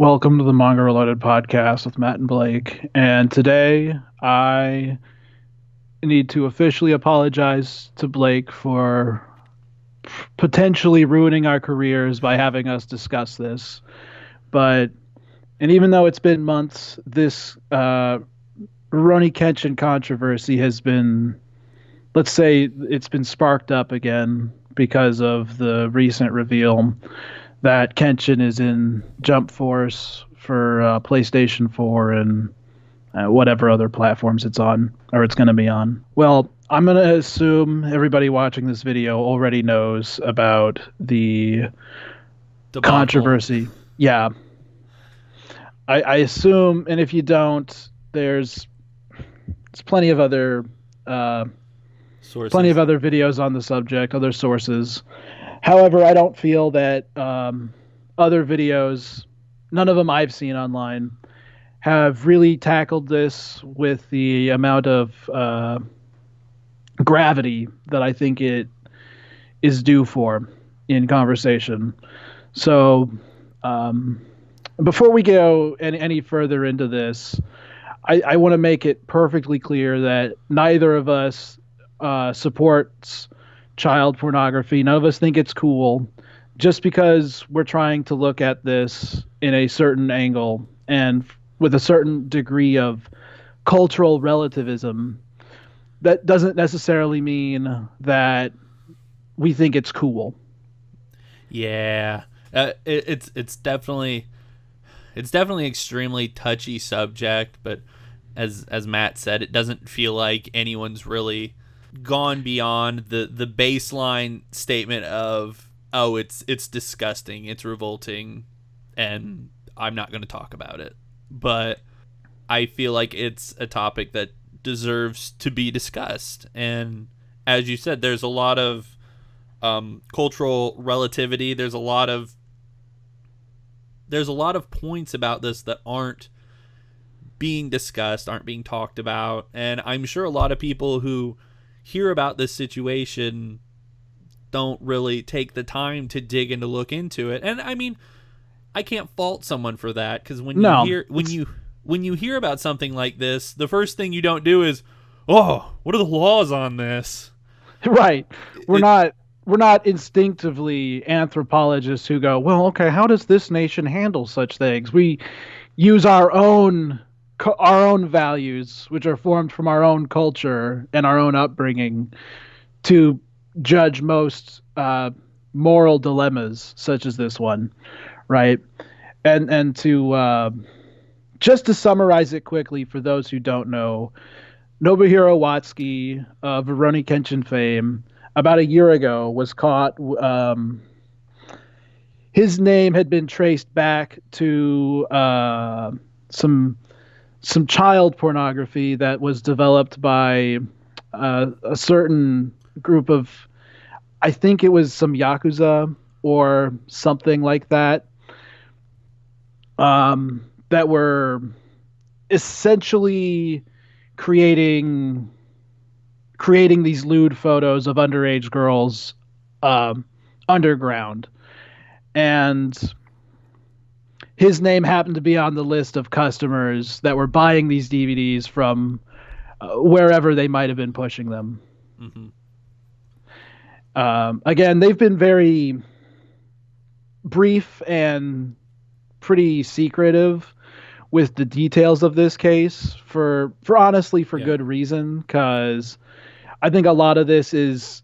Welcome to the MangaReloaded podcast with Matt and Blake. And today I need to officially apologize to Blake for potentially ruining our careers by having us discuss this. And even though it's been months, this Rurouni Kenshin controversy has been, let's say, it's been sparked up again because of the recent reveal that Kenshin is in Jump Force for PlayStation 4 and whatever other platforms it's on or it's going to be on. Well, I'm going to assume everybody watching this video already knows about the Debacle. controversy. Yeah, I assume, and if you don't, there's uh, plenty of Sources. other videos on the subject, other sources. However, I don't feel that other videos, none of them I've seen online, have really tackled this with the amount of gravity that I think it is due for in conversation. So, um, before we go any further into this, I want to make it perfectly clear that neither of us supports child pornography. None of us think it's cool. Just because we're trying to look at this in a certain angle and with a certain degree of cultural relativism, that doesn't necessarily mean that we think it's cool. Yeah, it's definitely extremely touchy subject, but as Matt said, it doesn't feel like anyone's really gone beyond the baseline statement of, oh, it's disgusting, it's revolting, and I'm not going to talk about it. But I feel like it's a topic that deserves to be discussed. And as you said, there's a lot of cultural relativity. There's a lot of points about this that aren't being discussed, aren't being talked about, and I'm sure a lot of people who hear about this situation don't really take the time to dig and to look into it. And I mean, I can't fault someone for that, because when you No, hear when it's you when you hear about something like this, the first thing you don't do is, oh, what are the laws on this? right. We're It not we're not instinctively anthropologists who go, well, okay, how does this nation handle such things? We use our own values, which are formed from our own culture and our own upbringing, to judge most moral dilemmas such as this one, right? And to just to summarize it quickly for those who don't know, Nobuhiro Watsuki of Rurouni Kenshin fame, about a year ago, was caught. His name had been traced back to some some child pornography that was developed by a certain group of, I think it was some yakuza or something like that, that were essentially creating creating these lewd photos of underage girls um, underground, and his name happened to be on the list of customers that were buying these DVDs from wherever they might have been pushing them. mm-hmm. Again, they've been very brief and pretty secretive with the details of this case for honestly for Yeah, good reason, because I think a lot of this is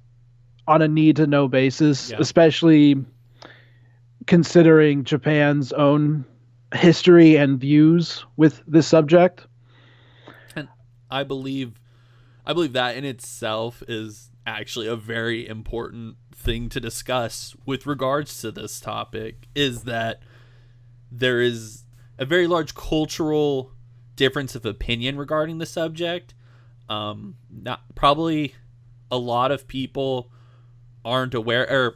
on a need to know basis, yeah. especially considering Japan's own history and views with this subject. And I believe I believe that in itself is actually a very important thing to discuss with regards to this topic, is that there is a very large cultural difference of opinion regarding the subject. Not probably a lot of people aren't aware, or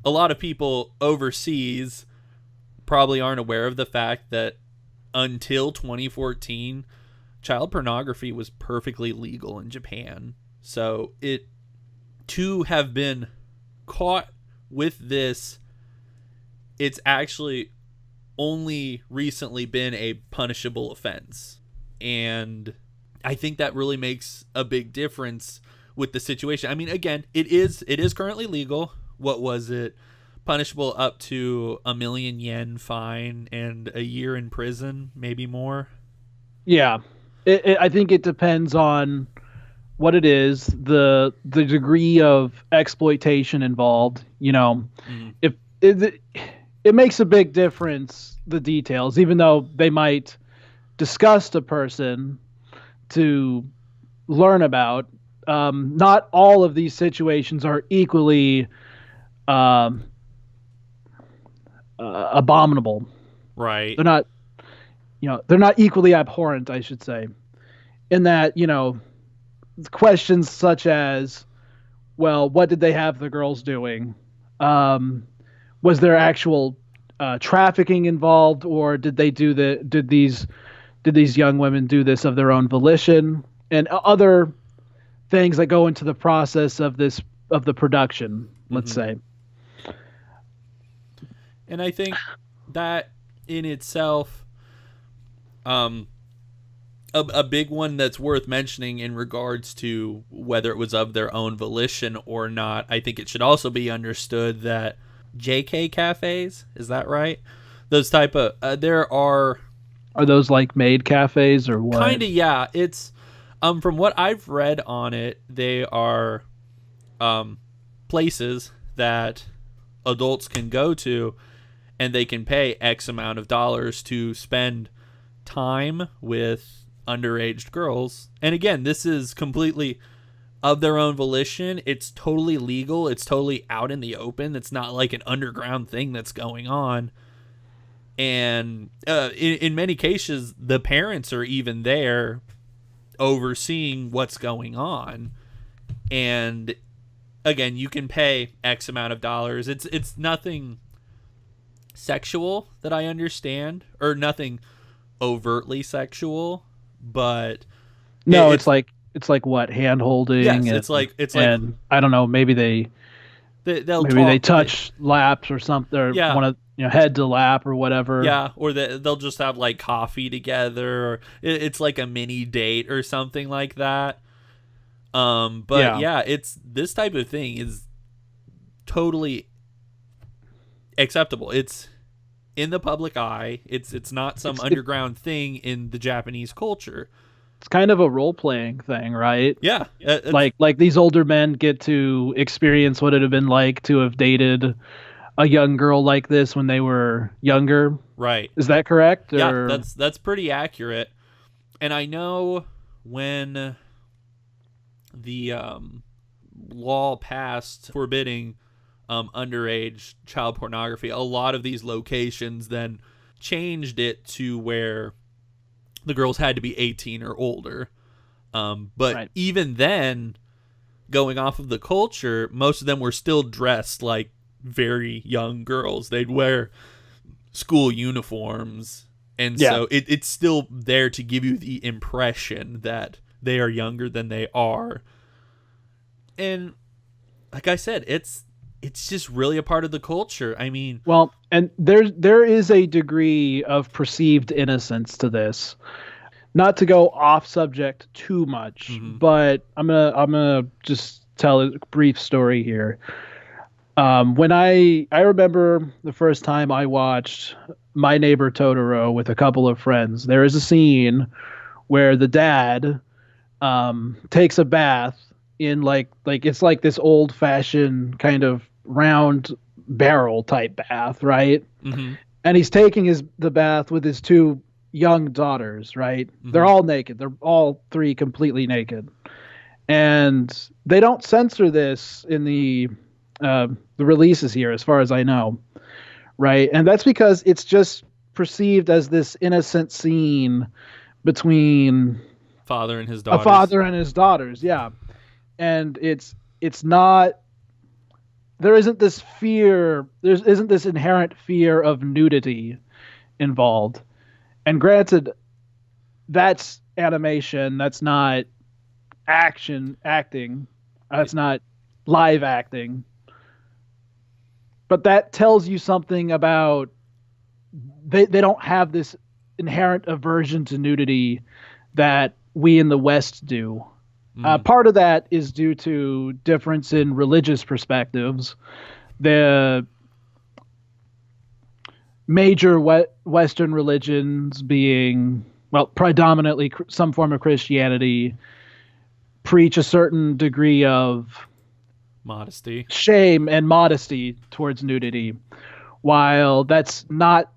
a lot of people overseas probably aren't aware of the fact that until 2014, child pornography was perfectly legal in Japan. So it to have been caught with this, it's actually only recently been a punishable offense. And I think that really makes a big difference with the situation. I mean, again, it is currently legal. What was it? Punishable up to 1,000,000 yen fine and a year in prison, maybe more. Yeah, I think it depends on what it is, the degree of exploitation involved. Mm-hmm. If it makes a big difference, the details, even though they might disgust a person to learn about. Not all of these situations are equally um, abominable. Right. They're not, they're not equally abhorrent, I should say. In that, questions such as, well, what did they have the girls doing? Um, was there actual trafficking involved, or did these young women do this of their own volition? And other things that go into the process of the production, let's Mm-hmm. say. And I think that in itself, um, a big one that's worth mentioning in regards to whether it was of their own volition or not, I think it should also be understood that JK cafes, is that right? Those type of there are Those like maid cafes or what? kind of, yeah. It's from what I've read on it, they are places that adults can go to, and they can pay X amount of dollars to spend time with underage girls. And again, this is completely of their own volition. It's totally legal. It's totally out in the open. It's not like an underground thing that's going on. And in many cases, the parents are even there overseeing what's going on. And again, you can pay X amount of dollars. It's nothing sexual that I understand, or nothing overtly sexual, but No, it's like what, hand holding, yes, and it's like I don't know, maybe they'll maybe they talk, touch laps or something, or yeah, one of head to lap or whatever. yeah, or they'll just have like coffee together, or it's like a mini date or something like that. But yeah, it's this type of thing is totally acceptable. It's in the public eye. It's not some underground thing in the Japanese culture. It's kind of a role playing thing, right? Yeah, Like these older men get to experience what it had been like to have dated a young girl like this when they were younger. right. Is that correct? Yeah, Or that's pretty accurate. And I know when the law passed forbidding underage child pornography, a lot of these locations then changed it to where the girls had to be 18 or older. But right. even then, going off of the culture, most of them were still dressed like very young girls. They'd wear school uniforms. And so it's still there to give you the impression that they are younger than they are. And like I said, it's just really a part of the culture. I mean, Well, and there is a degree of perceived innocence to this. Not to go off subject too much, mm-hmm. but I'm gonna just tell a brief story here. When I remember the first time I watched My Neighbor Totoro with a couple of friends, there is a scene where the dad takes a bath in like it's like this old fashioned kind of round barrel type bath, right? Mm-hmm. And he's taking the bath with his two young daughters, right? Mm-hmm. They're all naked. They're all three completely naked. And they don't censor this in the releases here, as far as I know, right? And that's because it's just perceived as this innocent scene between father and his daughters. A father and his daughters, yeah. And it's not. There isn't this fear. There isn't this inherent fear of nudity involved. And granted, that's animation. That's not acting. That's not live acting. But that tells you something about they don't have this inherent aversion to nudity that we in the West do. Part of that is due to difference in religious perspectives. The major Western religions being, well, predominantly some form of Christianity, preach a certain degree of modesty, shame, and modesty towards nudity, while that's not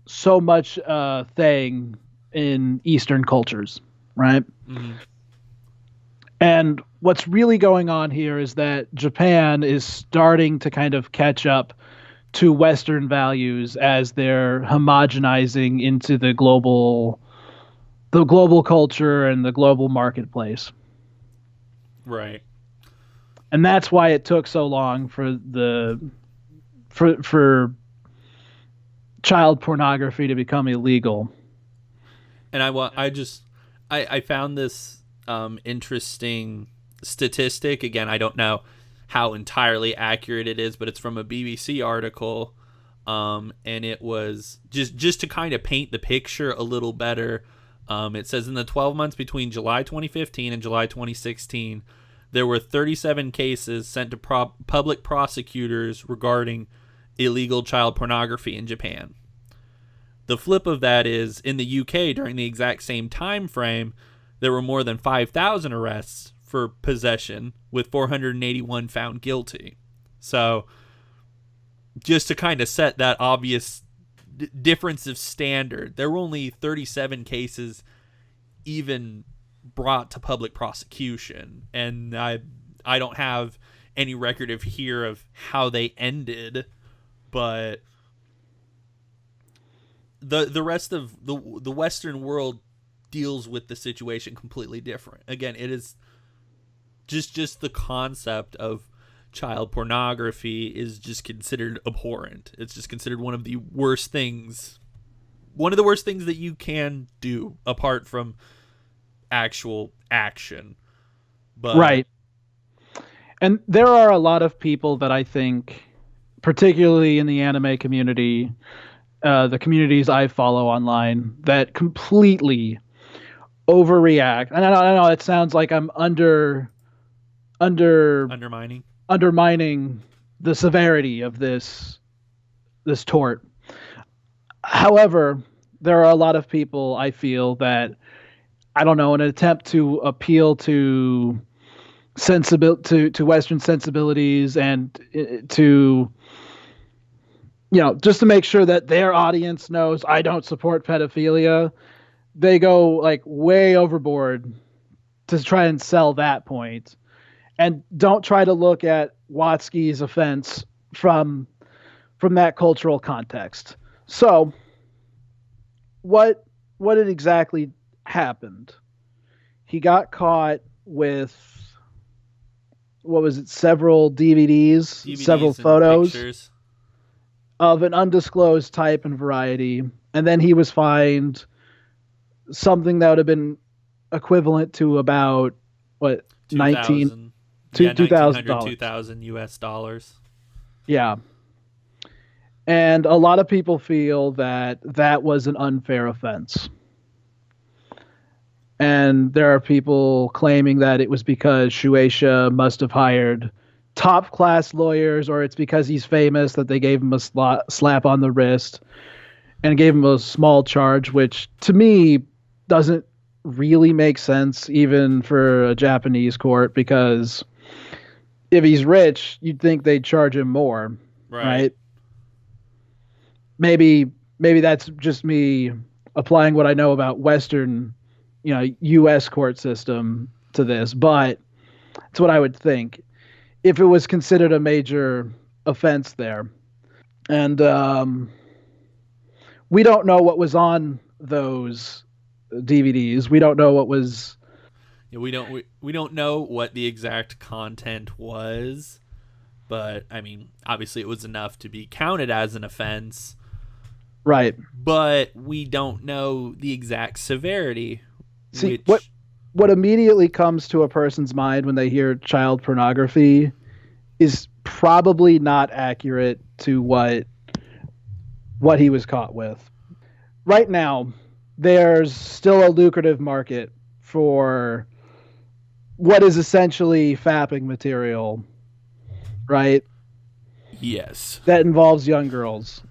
so much a thing in Eastern cultures, right? Mm-hmm. And what's really going on here is that Japan is starting to kind of catch up to Western values as they're homogenizing into the global culture and the global marketplace. Right. And that's why it took so long for child pornography to become illegal. And I found this interesting statistic. Again, I don't know how entirely accurate it is, but it's from a BBC article, and it was just to kind of paint the picture a little better. It says in the 12 months between July 2015 and July 2016, there were 37 cases sent to public prosecutors regarding illegal child pornography in Japan. The flip of that is, in the UK, during the exact same time frame, there were more than 5,000 arrests for possession, with 481 found guilty. So, just to kind of set that obvious difference of standard, there were only 37 cases even brought to public prosecution, and I don't have any record of how they ended, but the rest of the Western world deals with the situation completely different. Again, it is just the concept of child pornography is just considered abhorrent. It's just considered one of the worst things that you can do apart from actual action. But right. And there are a lot of people that I think, particularly in the anime community, the communities I follow online, that completely overreact. And I know it sounds like I'm undermining the severity of this tort. However, there are a lot of people, I feel, that, I don't know, in an attempt to appeal to Western sensibilities and to, just to make sure that their audience knows I don't support pedophilia, they go like way overboard to try and sell that point, and don't try to look at Watsuki's offense from that cultural context. So, what had exactly happened? He got caught with, what was it, several DVDs several photos pictures of an undisclosed type and variety, and then he was fined something that would have been equivalent to about what, $2,000 $2,000 US dollars. Yeah. And a lot of people feel that was an unfair offense. And there are people claiming that it was because Shueisha must have hired top class lawyers, or it's because he's famous that they gave him a slap on the wrist and gave him a small charge, which to me doesn't really make sense even for a Japanese court, because if he's rich, you'd think they'd charge him more, right? Maybe that's just me applying what I know about Western, U.S. court system to this, but it's what I would think if it was considered a major offense there. And we don't know what was on those DVDs. We don't know what was. Yeah, we don't know what the exact content was, but I mean, obviously it was enough to be counted as an offense. Right. But we don't know the exact severity. See, what immediately comes to a person's mind when they hear child pornography is probably not accurate to what what he was caught with. Right now, there's still a lucrative market for what is essentially fapping material, right? Yes. That involves young girls.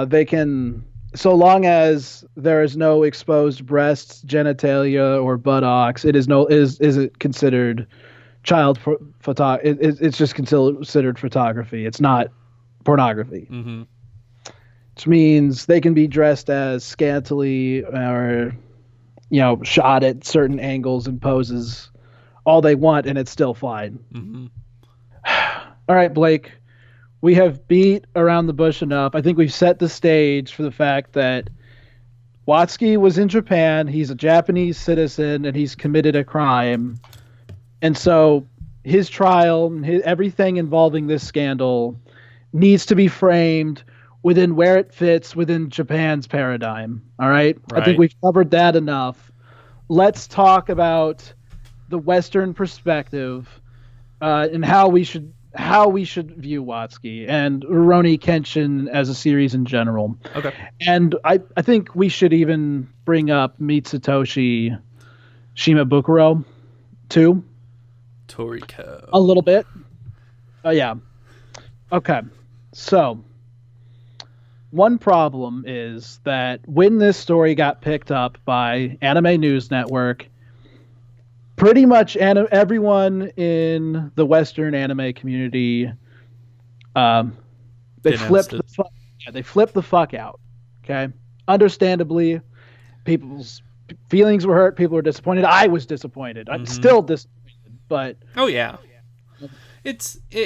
They can, so long as there is no exposed breasts, genitalia, or buttocks, it is no is it considered photo? It's just considered photography. It's not pornography, Mm-hmm. which means they can be dressed as scantily or shot at certain angles and poses all they want, and it's still fine. Mm-hmm. All right, Blake, we have beat around the bush enough. I think we've set the stage for the fact that Watsuki was in Japan. He's a Japanese citizen and he's committed a crime. And so his trial, everything involving this scandal needs to be framed within where it fits within Japan's paradigm. All right? I think we've covered that enough. Let's talk about the Western perspective and how we should view Watsuki and Rurouni Kenshin as a series in general. Okay. And I think we should even bring up Mitsutoshi Shimabukuro too. Toriko. A little bit. Yeah. Okay. So one problem is that when this story got picked up by Anime News Network, pretty much everyone in the Western anime community, they flipped the fuck out. Okay, understandably, people's feelings were hurt. People were disappointed. I was disappointed. I'm still disappointed. But oh yeah,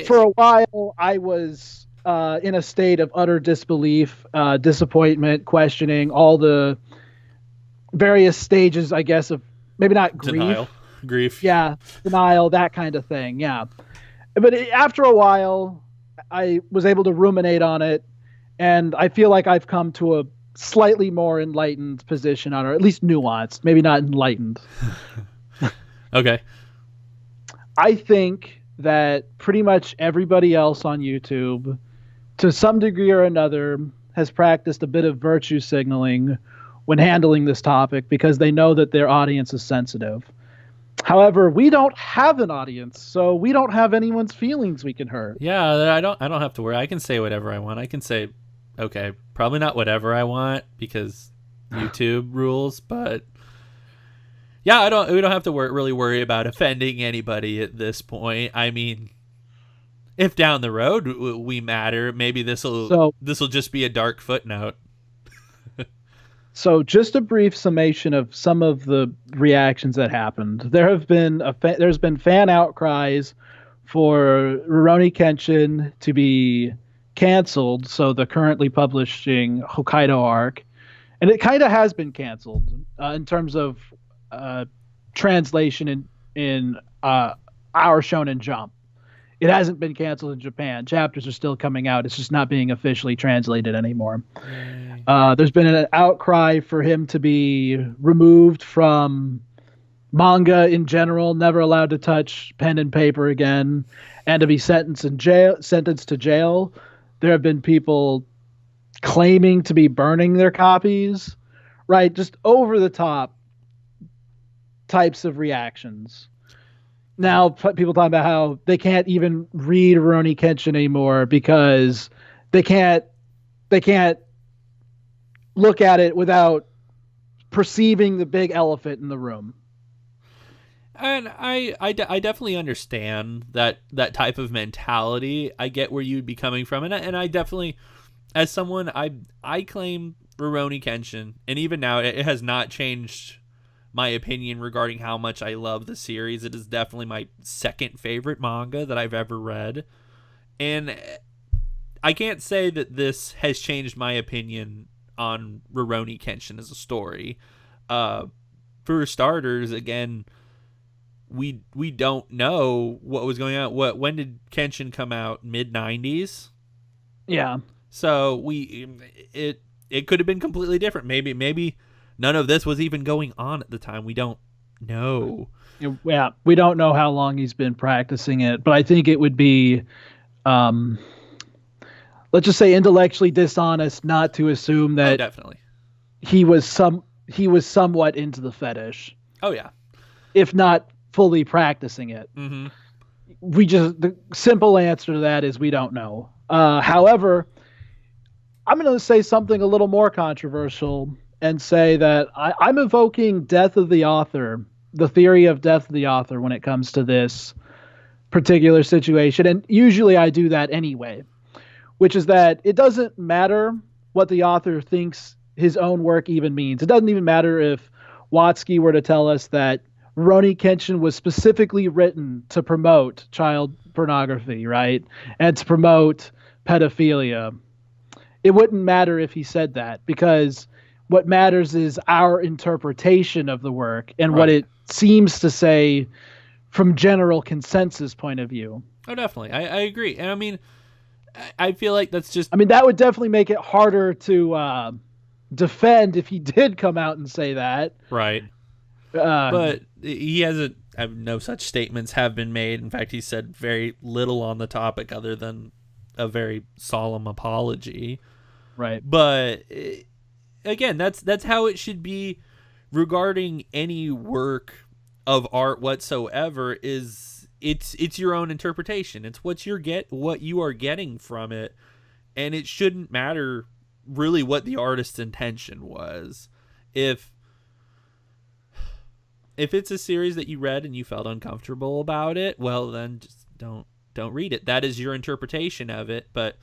for a while I was in a state of utter disbelief, disappointment, questioning all the various stages, I guess, of maybe not grief. Yeah, denial, that kind of thing. Yeah. But after a while, I was able to ruminate on it, and I feel like I've come to a slightly more enlightened position on it, or at least nuanced, maybe not enlightened. Okay. I think that pretty much everybody else on YouTube, to some degree or another, has practiced a bit of virtue signaling when handling this topic because they know that their audience is sensitive. However, we don't have an audience, so we don't have anyone's feelings we can hurt. Yeah, I don't have to worry. I can say whatever I want. I can say, okay, probably not whatever I want because YouTube rules, but yeah, we don't have to really worry about offending anybody at this point. I mean, if down the road we matter, maybe this will just be a dark footnote. So just a brief summation of some of the reactions that happened. There's been fan outcries for Rurouni Kenshin to be canceled, so the currently publishing Hokkaido arc, and it kind of has been canceled in terms of translation in our Shonen Jump. It hasn't been canceled in Japan. Chapters are still coming out. It's just not being officially translated anymore. There's been an outcry for him to be removed from manga in general, never allowed to touch pen and paper again, and to be sentenced to jail. There have been people claiming to be burning their copies, right? Just over the top types of reactions. Now people talking about how they can't even read Rurouni Kenshin anymore because they can't look at it without perceiving the big elephant in the room. And I definitely understand that type of mentality. I get where you'd be coming from, and I definitely, as someone, I claim Rurouni Kenshin, and even now it has not changed my opinion regarding how much I love the series. It is definitely my second favorite manga that I've ever read, and I can't say that this has changed my opinion on Rurouni Kenshin as a story. For starters, again, we don't know what was going on. When did Kenshin come out? Mid-90s? Yeah. So it could have been completely different. Maybe none of this was even going on at the time. We don't know. Yeah, we don't know how long he's been practicing it, but I think it would be let's just say intellectually dishonest not to assume Oh, that definitely. he was somewhat into the fetish, Oh, yeah. if not fully practicing it. Mm-hmm. The simple answer to that is we don't know. However, I'm going to say something a little more controversial and say that I'm evoking death of the author, the theory of death of the author when it comes to this particular situation. And usually I do that anyway, which is that it doesn't matter what the author thinks his own work even means. It doesn't even matter if Watsuki were to tell us that Rurouni Kenshin was specifically written to promote child pornography, right? And to promote pedophilia. It wouldn't matter if he said that, because what matters is our interpretation of the work and what it seems to say from general consensus point of view. Oh, definitely. I agree. And I mean, I feel like that's just... I mean, that would definitely make it harder to defend if he did come out and say that. Right. But he hasn't... No such statements have been made. In fact, he said very little on the topic other than a very solemn apology. Right. But again, that's how it should be regarding any work of art whatsoever. Is it's your own interpretation. It's what you are getting from it, and it shouldn't matter really what the artist's intention was. If it's a series that you read and you felt uncomfortable about it, well, then just don't read it. That is your interpretation of it. But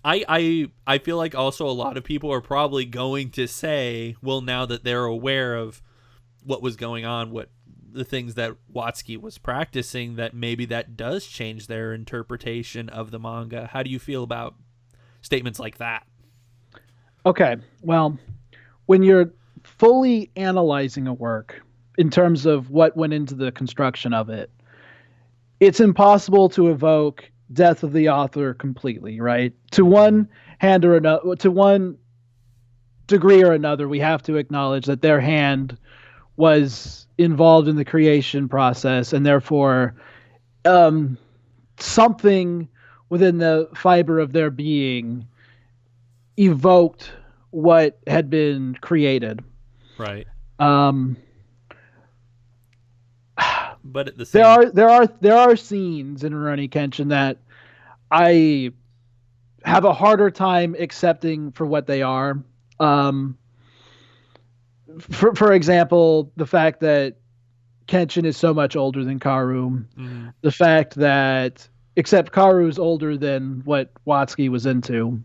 I feel like also a lot of people are probably going to say, well, now that they're aware of what was going on, what the things that Watsuki was practicing, that maybe that does change their interpretation of the manga. How do you feel about statements like that? Okay, well, when you're fully analyzing a work in terms of what went into the construction of it, it's impossible to evoke death of the author completely, right? To one hand or another, to one degree or another, we have to acknowledge that their hand was involved in the creation process, and therefore something within the fiber of their being evoked what had been created. Right. But at the same... there are scenes in Rurouni Kenshin that I have a harder time accepting for what they are. For example, the fact that Kenshin is so much older than Karu. Mm-hmm. The fact that, except Karu's older than what Watsuki was into.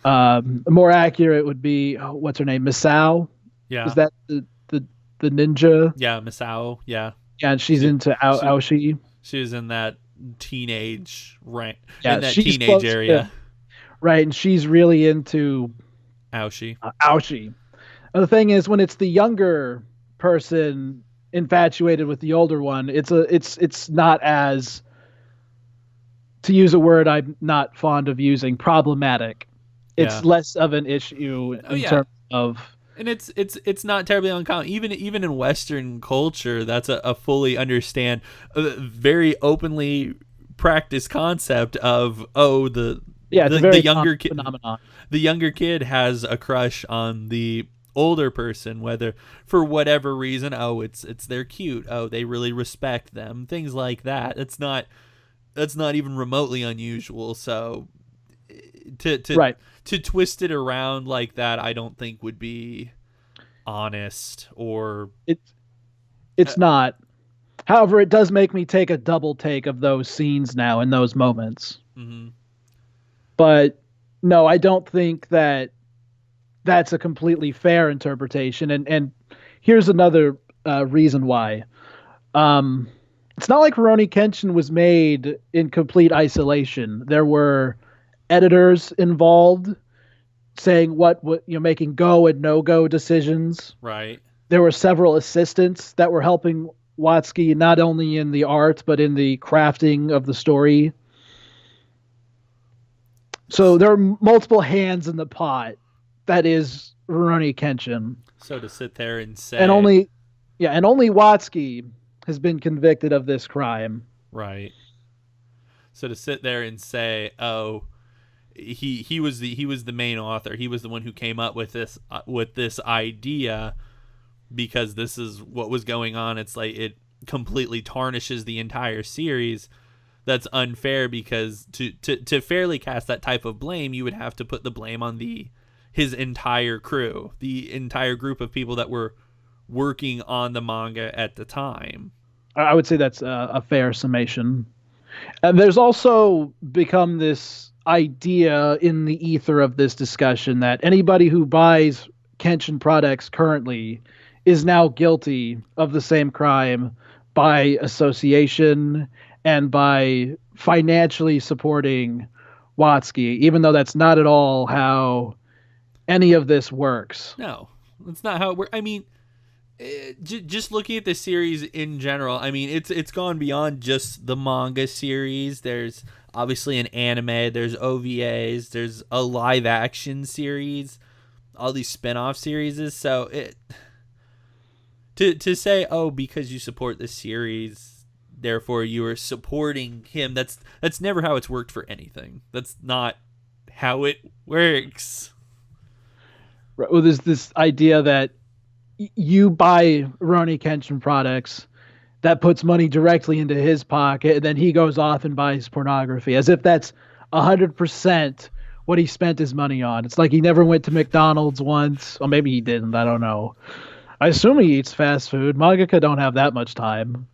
More accurate would be, what's her name? Misao? Yeah. Is that the ninja? Yeah, Misao. Yeah. Yeah, and she's into Aoshi. She was in that teenage rank. Yeah, in that teenage area. Right, and she's really into Aoshi. Aoshi. And the thing is, when it's the younger person infatuated with the older one, it's not as, to use a word I'm not fond of using, problematic. It's less of an issue in terms of... And it's not terribly uncommon. Even in Western culture, that's a fully understand, very openly practiced concept of, the younger kid phenomenon. The younger kid has a crush on the older person, whether for whatever reason. It's they're cute. They really respect them. Things like that. That's not even remotely unusual. So to twist it around like that, I don't think would be honest, or it's not. However, it does make me take a double take of those scenes now in those moments. Mm-hmm. But no, I don't think that that's a completely fair interpretation. And here's another reason why. It's not like Rurouni Kenshin was made in complete isolation. There were editors involved saying what making go and no-go decisions. Right. There were several assistants that were helping Watsuki not only in the art but in the crafting of the story. So there are multiple hands in the pot that is Rurouni Kenshin. So to sit there and say, and only Watsuki has been convicted of this crime. Right. So to sit there and say, he was the main author. He was the one who came up with this idea, because this is what was going on. It's like it completely tarnishes the entire series. That's unfair, because to fairly cast that type of blame, you would have to put the blame on his entire crew, the entire group of people that were working on the manga at the time. I would say that's a fair summation. And there's also become this idea in the ether of this discussion that anybody who buys Kenshin products currently is now guilty of the same crime by association and by financially supporting Watsuki, even though that's not at all how any of this works. No, that's not how it works. I mean, just looking at the series in general, I mean, it's gone beyond just the manga series. There's obviously an anime, there's OVAs, there's a live action series, all these spin-off series. So to say, oh, because you support this series, therefore you are supporting him, that's never how it's worked for anything. That's not how it works. Right. Well, there's this idea that you buy Rurouni Kenshin products, that puts money directly into his pocket, and then he goes off and buys pornography, as if that's 100% what he spent his money on. It's like he never went to McDonald's once. Or maybe he didn't. I don't know. I assume he eats fast food. Mangaka don't have that much time.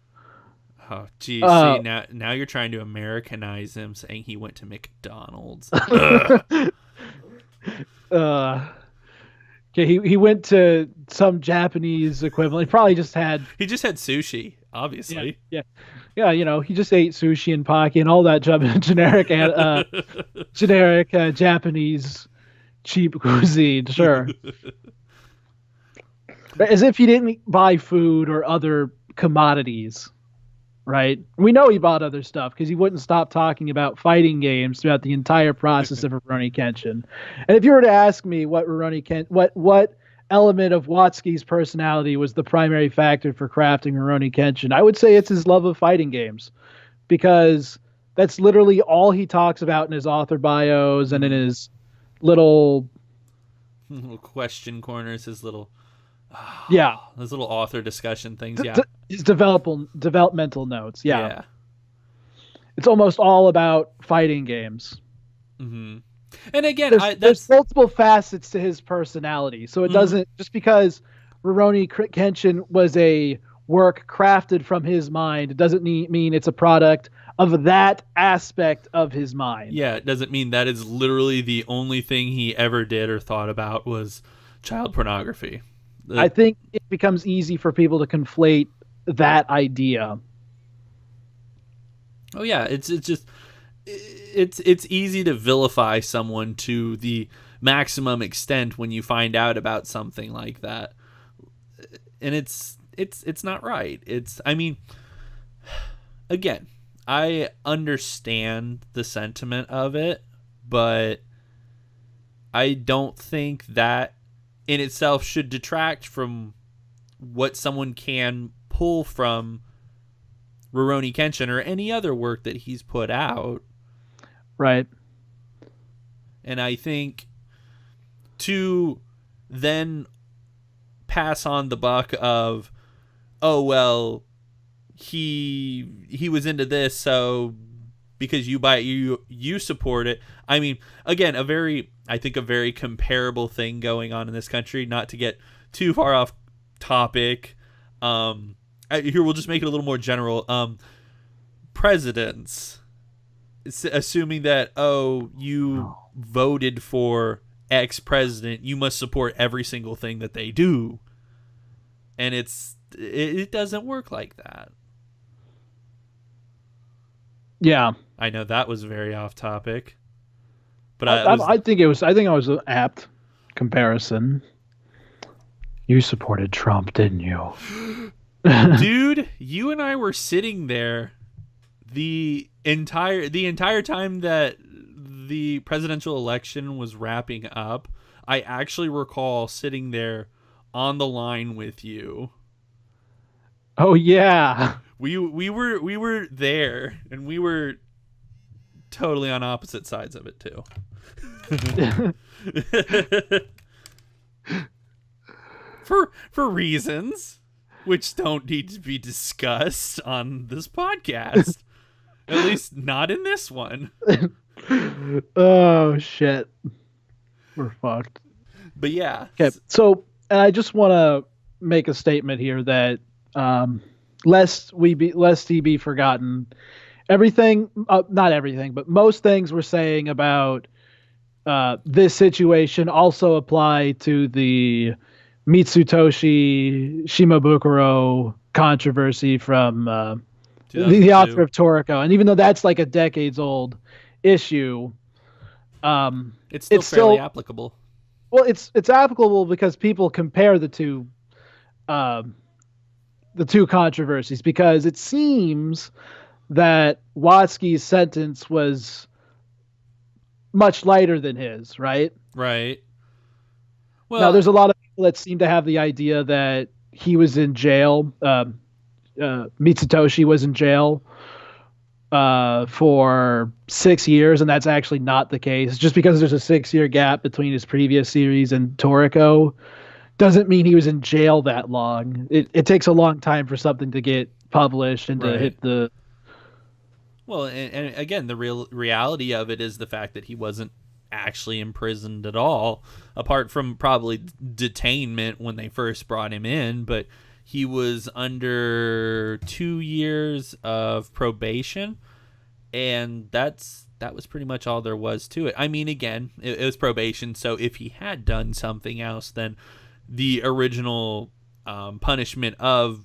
Oh, geez. See, now you're trying to Americanize him, saying he went to McDonald's. Okay, he went to some Japanese equivalent. He probably just had... He just had sushi, obviously. Yeah, you know, he just ate sushi and poke and all that generic Japanese cheap cuisine, sure. As if he didn't buy food or other commodities, right? We know he bought other stuff because he wouldn't stop talking about fighting games throughout the entire process of Rurouni Kenshin. And if you were to ask me what what element of Watsuki's personality was the primary factor for crafting Rurouni Kenshin, I would say it's his love of fighting games, because that's literally all he talks about in his author bios and in his little question corners, his little those little author discussion things. His developmental notes. Yeah. It's almost all about fighting games. Mm-hmm. And again, there's multiple facets to his personality, so it doesn't, just because Rurouni Kenshin was a work crafted from his mind, it doesn't mean it's a product of that aspect of his mind. Yeah, it doesn't mean that is literally the only thing he ever did or thought about was child pornography. I think it becomes easy for people to conflate that idea. Oh yeah, it's just it's easy to vilify someone to the maximum extent when you find out about something like that, and it's not right. I mean, again, I understand the sentiment of it, but I don't think that in itself should detract from what someone can pull from Rurouni Kenshin or any other work that he's put out. Right. And I think to then pass on the buck of, oh, well, he was into this, so because you buy it, you support it. I mean, again, I think a very comparable thing going on in this country, not to get too far off topic. Here, we'll just make it a little more general. Presidents, assuming that, oh, you voted for X president, you must support every single thing that they do. And it doesn't work like that. Yeah. I know that was very off topic. But I think it was an apt comparison. You supported Trump, didn't you? Dude, you and I were sitting there the entire time that the presidential election was wrapping up. I actually recall sitting there on the line with you. Oh yeah. We were there, and we were totally on opposite sides of it too. for reasons which don't need to be discussed on this podcast. At least not in this one. Oh shit. We're fucked. But yeah. Okay. So I just want to make a statement here that lest he be forgotten, everything, not everything, but most things we're saying about this situation also apply to the Mitsutoshi Shimabukuro controversy from the author of Toriko. And even though that's like a decades old issue, it's still fairly applicable. Well, it's applicable because people compare the two controversies, because it seems that Watsuki's sentence was much lighter than his, right? Right. Well, now there's a lot of people that seem to have the idea that he was in jail. Mitsutoshi was in jail for 6 years, and that's actually not the case. Just because there's a 6-year gap between his previous series and Toriko doesn't mean he was in jail that long. It takes a long time for something to get published and to hit the... Well, and again, the reality of it is the fact that he wasn't actually imprisoned at all, apart from probably detainment when they first brought him in, but he was under 2 years of probation, and that was pretty much all there was to it. I mean, again, it was probation, so if he had done something else, then the original punishment of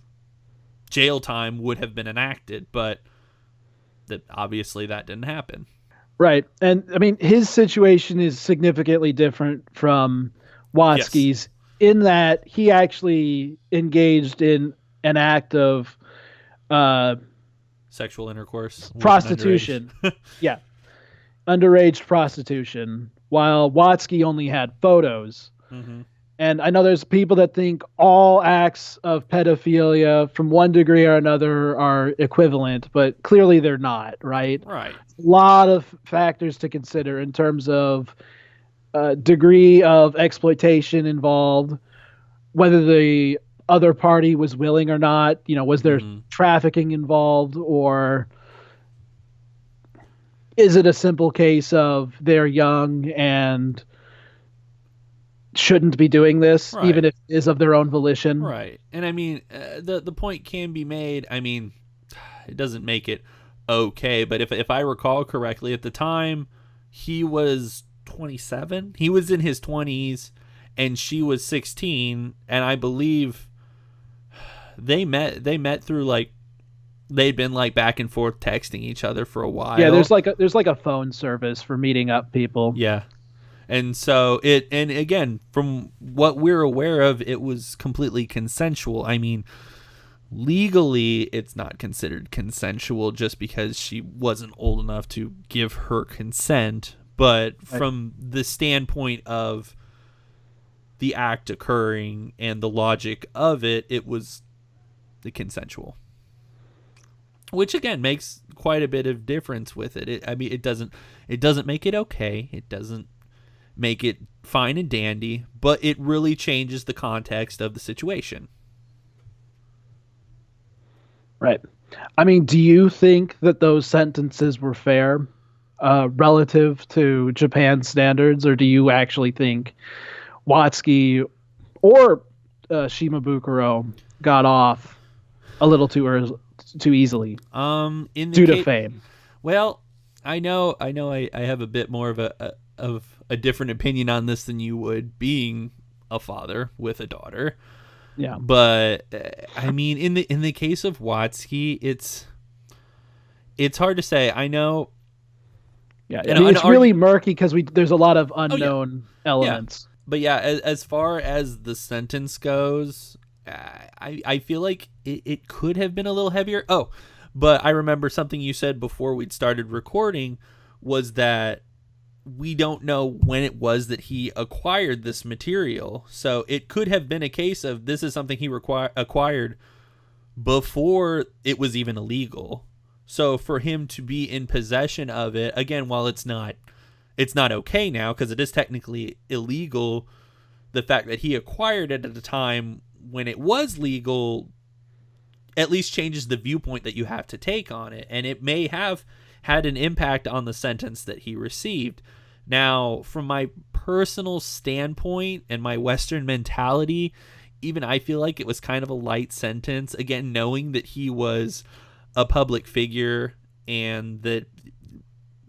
jail time would have been enacted, but obviously that didn't happen. Right. And I mean, his situation is significantly different from Watsuki's, in that he actually engaged in an act of sexual intercourse, prostitution. Yeah. Underage prostitution, while Watsuki only had photos. Mm-hmm. And I know there's people that think all acts of pedophilia from one degree or another are equivalent, but clearly they're not, right? Right. A lot of factors to consider in terms of degree of exploitation involved, whether the other party was willing or not, was there trafficking involved, or is it a simple case of they're young and shouldn't be doing this, even if it is of their own volition. Right. And I mean, the point can be made. I mean, it doesn't make it okay, but if I recall correctly, at the time he was 27, he was in his 20s, and she was 16, and I believe they met through, like, they'd been like back and forth texting each other for a while. Yeah, there's like a phone service for meeting up people. Yeah. And so and again, from what we're aware of, it was completely consensual. I mean, legally, it's not considered consensual just because she wasn't old enough to give her consent. But from the standpoint of the act occurring and the logic of it, it was the consensual. Which again makes quite a bit of difference with it. It doesn't make it okay. It doesn't make it fine and dandy, but it really changes the context of the situation. Right. I mean, do you think that those sentences were fair relative to Japan's standards, or do you actually think Watsuki or Shimabukuro got off a little too easily due to fame? Well, I know I have a bit more of a different opinion on this than you would, being a father with a daughter. Yeah. But I mean, in the case of Watsuki, it's hard to say. I know. Yeah, I mean, it's really murky because there's a lot of unknown elements. Yeah. But yeah, as far as the sentence goes, I feel like it could have been a little heavier. Oh, but I remember something you said before we'd started recording was that we don't know when it was that he acquired this material. So it could have been a case of this is something he acquired before it was even illegal. So for him to be in possession of it, again, while it's not it's not okay now because it is technically illegal. The fact that he acquired it at a time when it was legal at least changes the viewpoint that you have to take on it. And it may have had an impact on the sentence that he received. Now, from my personal standpoint and my Western mentality, even I feel like it was kind of a light sentence. Again, knowing that he was a public figure and that,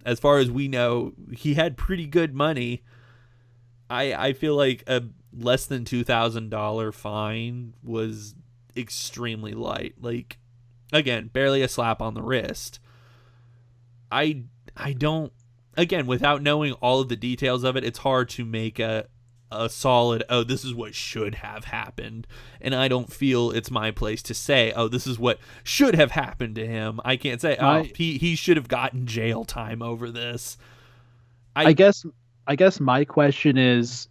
as far as we know, he had pretty good money. I feel like a less than $2,000 fine was extremely light. Like, again, barely a slap on the wrist. I don't, again, without knowing all of the details of it, it's hard to make a solid, oh, this is what should have happened. And I don't feel it's my place to say, oh, this is what should have happened to him. I can't say, oh, he should have gotten jail time over this. I guess my question is,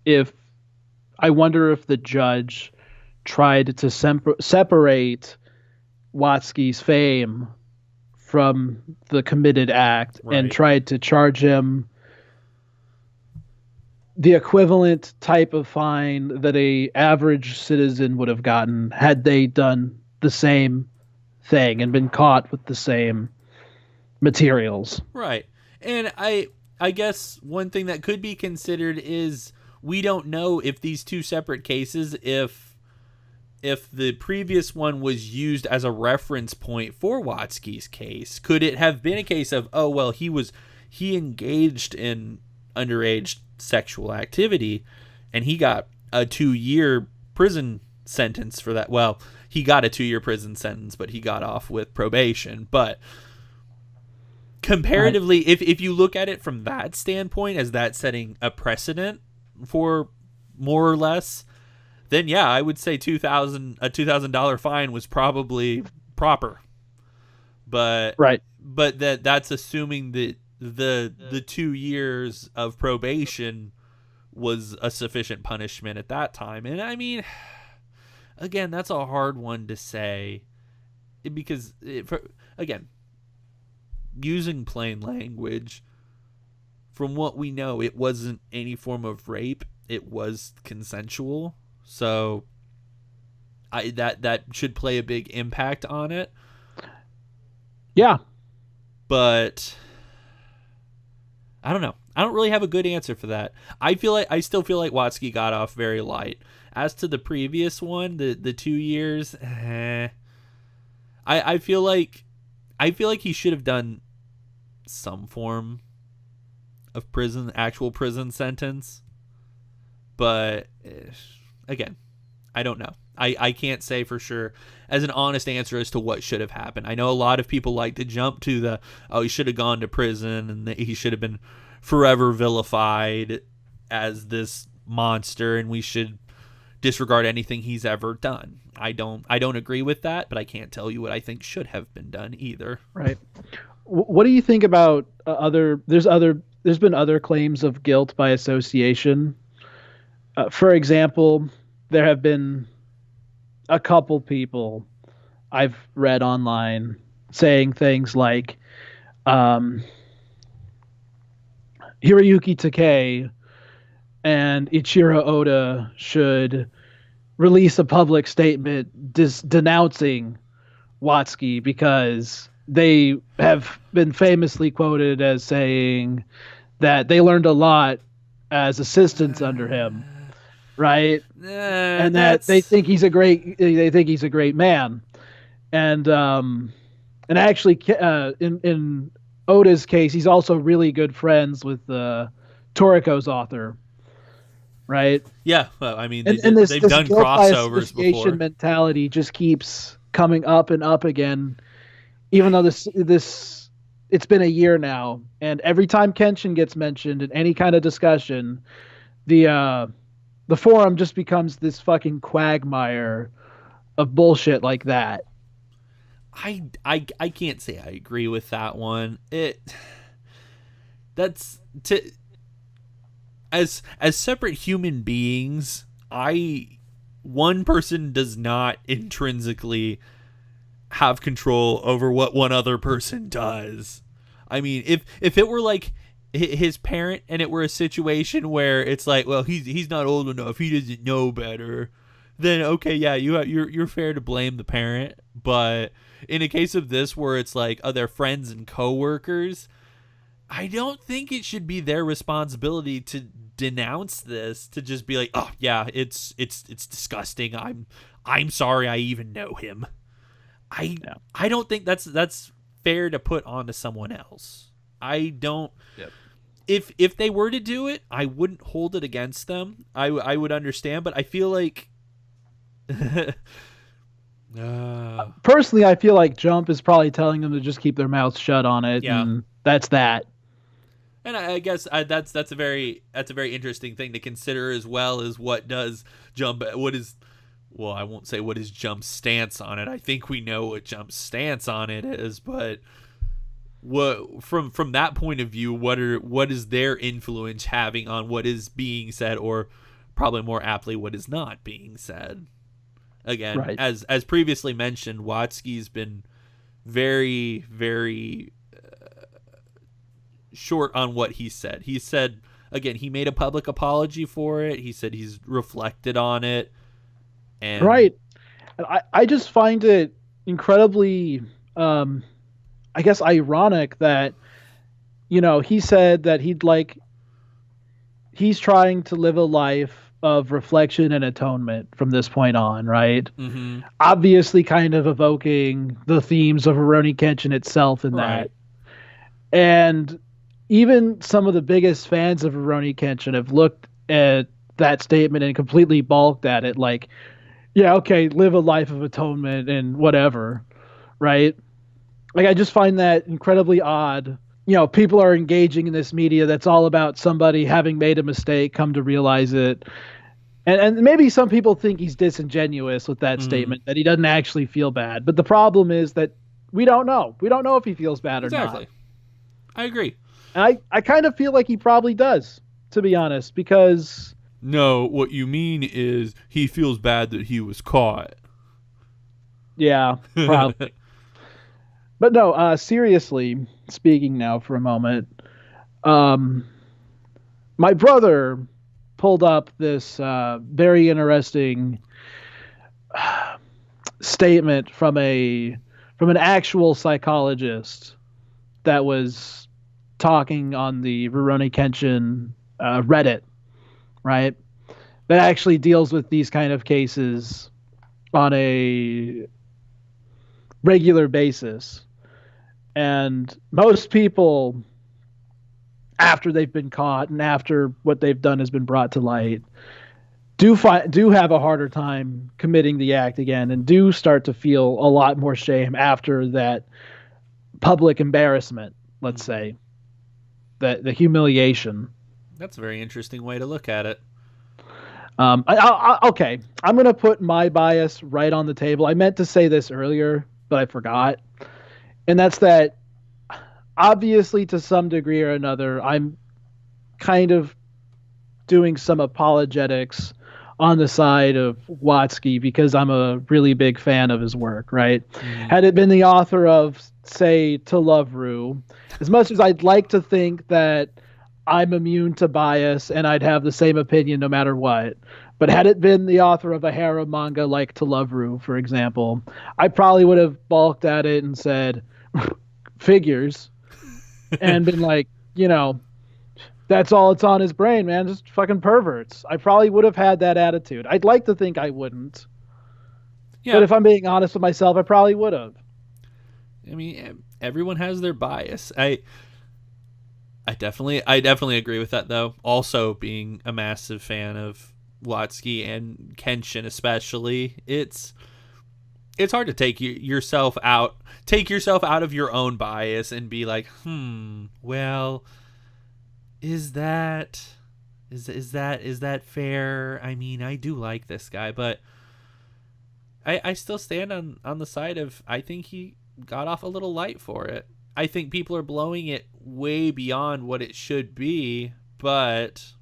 I wonder if the judge tried to separate Watsuki's fame from the committed act, right, and tried to charge him the equivalent type of fine that a average citizen would have gotten had they done the same thing and been caught with the same materials. Right. And I guess one thing that could be considered is we don't know if these two separate cases, if the previous one was used as a reference point for Watsuki's case, could it have been a case of, oh, well, he engaged in underage sexual activity and he got a 2-year prison sentence for that. Well, he got a 2-year prison sentence, but he got off with probation. But comparatively, if you look at it from that standpoint, as that setting a precedent for more or less, then yeah, I would say a $2,000 fine was probably proper. But right. But that's assuming that the 2 years of probation was a sufficient punishment at that time. And I mean, again, that's a hard one to say because again, using plain language, from what we know, it wasn't any form of rape. It was consensual. So that should play a big impact on it. Yeah. But I don't know. I don't really have a good answer for that. I still feel like Watsuki got off very light. As to the previous one, the 2 years, I feel like he should have done some form of actual prison sentence. But again, I don't know. I can't say for sure as an honest answer as to what should have happened. I know a lot of people like to jump to he should have gone to prison and he should have been forever vilified as this monster and we should disregard anything he's ever done. I don't agree with that, but I can't tell you what I think should have been done either. Right. What do you think about there's been other claims of guilt by association? For example, there have been a couple people I've read online saying things like Hiroyuki Takei and Ichiro Oda should release a public statement denouncing Watsuki because they have been famously quoted as saying that they learned a lot as assistants under him, right? And that they think he's a great man, and actually in Oda's case, he's also really good friends with Toriko's author, right? Yeah, well, I mean, they've done crossovers before. Mentality just keeps coming up and up again, even though this it's been a year now, and every time Kenshin gets mentioned in any kind of discussion, the forum just becomes this fucking quagmire of bullshit like that. I can't say I agree with that one. As separate human beings, one person does not intrinsically have control over what one other person does. I mean, if it were like his parent and it were a situation where it's like, well, he's not old enough, he doesn't know better, then okay, yeah, you're fair to blame the parent. But in a case of this where it's like other friends and coworkers, I don't think it should be their responsibility to denounce this, to just be like, oh yeah, it's disgusting, I'm sorry I even know him. I don't think that's fair to put onto someone else. I don't. Yep. If they were to do it, I wouldn't hold it against them. I would understand, but I feel like personally, I feel like Jump is probably telling them to just keep their mouths shut on it. Yeah. And that's that. And I guess that's a very interesting thing to consider, as well as what does Jump, well, I won't say what is Jump's stance on it. I think we know what Jump's stance on it is, but what from that point of view, what is their influence having on what is being said, or probably more aptly, what is not being said? Again, right. as previously mentioned, Watsuki's been very, very short on what he said. He said, again, he made a public apology for it. He said he's reflected on it. And right. I just find it incredibly, I guess, ironic that, he said that he's trying to live a life of reflection and atonement from this point on, right? Mm-hmm. Obviously kind of evoking the themes of Rurouni Kenshin itself in that. And even some of the biggest fans of Rurouni Kenshin have looked at that statement and completely balked at it, like, yeah, okay, live a life of atonement and whatever, right? Like, I just find that incredibly odd. People are engaging in this media that's all about somebody having made a mistake, come to realize it. And maybe some people think he's disingenuous with that statement, that he doesn't actually feel bad. But the problem is that we don't know. We don't know if he feels bad or not. I agree. And I kind of feel like he probably does, to be honest, because... No, what you mean is he feels bad that he was caught. Yeah, probably. But no, seriously, speaking now for a moment, my brother pulled up this very interesting statement from an actual psychologist that was talking on the Rurouni Kenshin Reddit, right? That actually deals with these kind of cases on a regular basis. And most people, after they've been caught and after what they've done has been brought to light, do have a harder time committing the act again, and do start to feel a lot more shame after that public embarrassment, let's say, the humiliation. That's a very interesting way to look at it. Okay, I'm going to put my bias right on the table. I meant to say this earlier, but I forgot. And that's that, obviously, to some degree or another, I'm kind of doing some apologetics on the side of Watsuki because I'm a really big fan of his work, right? Mm. Had it been the author of, say, To Love Ru, as much as I'd like to think that I'm immune to bias and I'd have the same opinion no matter what, but had it been the author of a harem manga like To Love Ru, for example, I probably would have balked at it and said, figures, and been like, that's all it's on his brain, man. Just fucking perverts. I probably would have had that attitude. I'd like to think I wouldn't. Yeah. But if I'm being honest with myself, I probably would have. I mean, everyone has their bias. I definitely agree with that, though. Also, being a massive fan of Watsuki and Kenshin especially, it's hard to take yourself out of your own bias and be like, well, is that fair? I mean, I do like this guy, but I still stand on the side of, I think he got off a little light for it. I think people are blowing it way beyond what it should be, but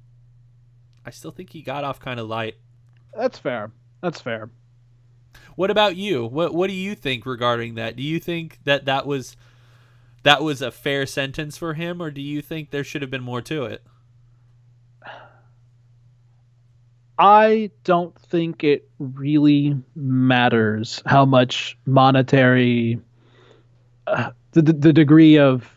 I still think he got off kind of light. That's fair. What about you? What do you think regarding that? Do you think that was that was a fair sentence for him, or do you think there should have been more to it? I don't think it really matters how much monetary, the degree of,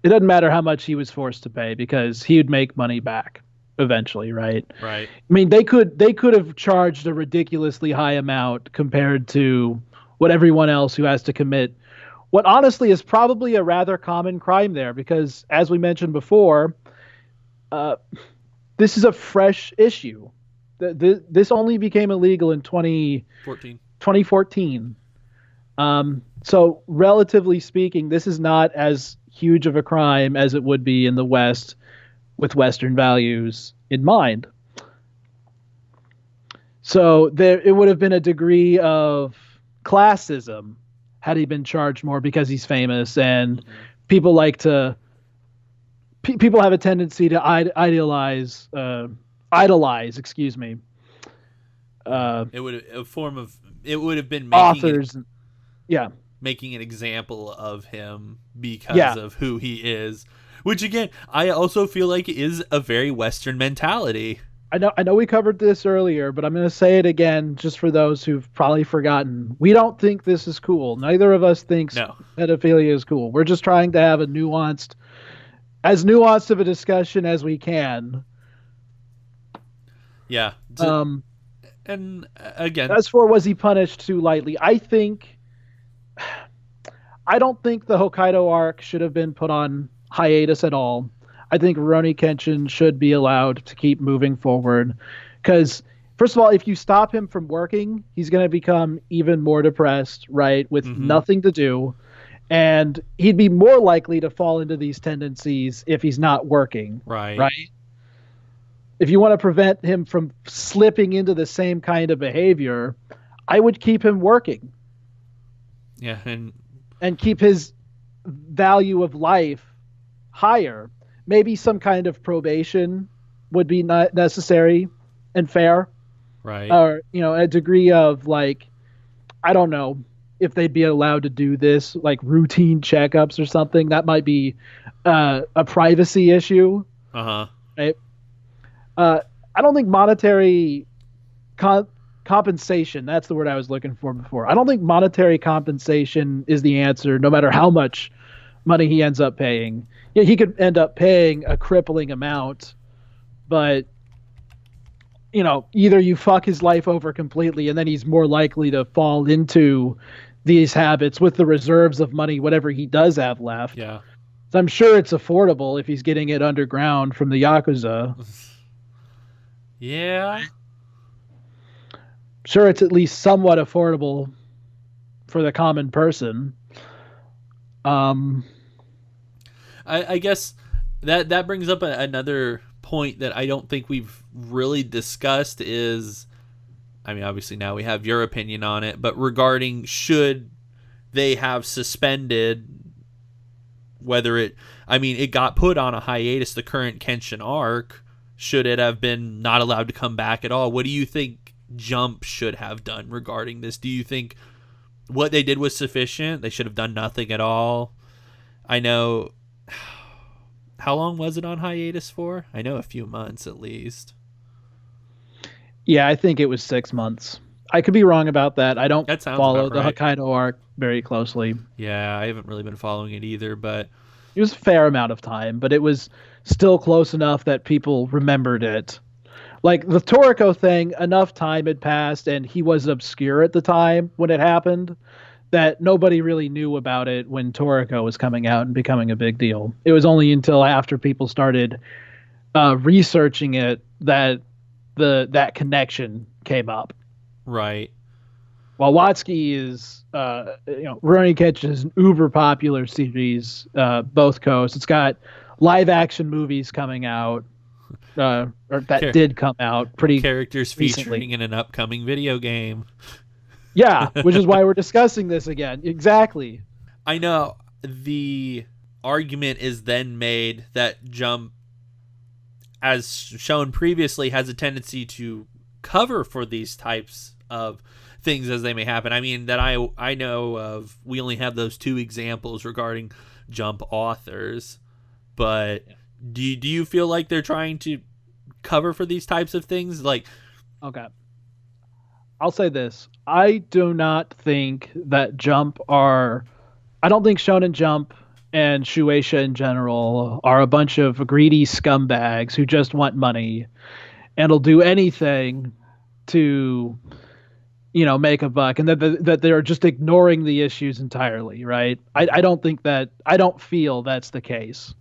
it doesn't matter how much he was forced to pay because he would make money back eventually, right? Right. I mean, they could have charged a ridiculously high amount compared to what everyone else who has to commit what honestly is probably a rather common crime there because as we mentioned before, uh, this is a fresh issue. This only became illegal in 2014. So relatively speaking, this is not as huge of a crime as it would be in the West with Western values in mind. So there, it would have been a degree of classism had he been charged more because he's famous, and people like to. People have a tendency to idolize. Excuse me. It would have been authors. Yeah. Making an example of him because of who he is, which again, I also feel like is a very Western mentality. I know we covered this earlier, but I'm going to say it again just for those who've probably forgotten. We don't think this is cool. Neither of us thinks pedophilia is cool. We're just trying to have as nuanced of a discussion as we can. Yeah. And again, as for was he punished too lightly, I don't think the Hokkaido arc should have been put on hiatus at all. I think Rurouni Kenshin should be allowed to keep moving forward because, first of all, if you stop him from working, he's going to become even more depressed, right, with nothing to do. And he'd be more likely to fall into these tendencies if he's not working. Right. If you want to prevent him from slipping into the same kind of behavior, I would keep him working. Yeah, and keep his value of life higher. Maybe some kind of probation would be not necessary and fair. Right. Or, a degree of like, I don't know if they'd be allowed to do this, like routine checkups or something. That might be a privacy issue. Uh-huh. Right? I don't think monetary compensation, that's the word I was looking for before. I don't think monetary compensation is the answer, no matter how much money he ends up paying. Yeah, he could end up paying a crippling amount, but either you fuck his life over completely and then he's more likely to fall into these habits with the reserves of money, whatever he does have left. Yeah. So I'm sure it's affordable if he's getting it underground from the Yakuza. Yeah. Sure, it's at least somewhat affordable for the common person. I guess that brings up another point that I don't think we've really discussed is, I mean, obviously now we have your opinion on it, but regarding should they have suspended it got put on a hiatus, the current Kenshin arc, should it have been not allowed to come back at all? What do you think Jump should have done regarding this? Do you think what they did was sufficient? They should have done nothing at all? I know. How long was it on hiatus for? I know a few months at least. Yeah, I think it was 6 months. I could be wrong about that. I don't follow the Hokkaido arc very closely. Yeah, I haven't really been following it either, but it was a fair amount of time, but it was still close enough that people remembered it. Like the Toriko thing, enough time had passed and he was obscure at the time when it happened that nobody really knew about it when Toriko was coming out and becoming a big deal. It was only until after people started researching it that that connection came up. Right. While Watsuki is, Rurouni Kenshin is an uber popular series, both coasts. It's got live action movies coming out, or that did come out pretty characters recently. Featuring in an upcoming video game. Yeah, which is why we're discussing this again. Exactly. I know the argument is then made that Jump, as shown previously, has a tendency to cover for these types of things as they may happen. I mean, that I know of, we only have those 2 examples regarding Jump authors, but do you feel like they're trying to cover for these types of things? Like, Okay. I'll say this. I do not think that Jump are. I don't think Shonen Jump and Shueisha in general are a bunch of greedy scumbags who just want money and will do anything to, make a buck, and that they're just ignoring the issues entirely, right? I don't think that. I don't feel that's the case.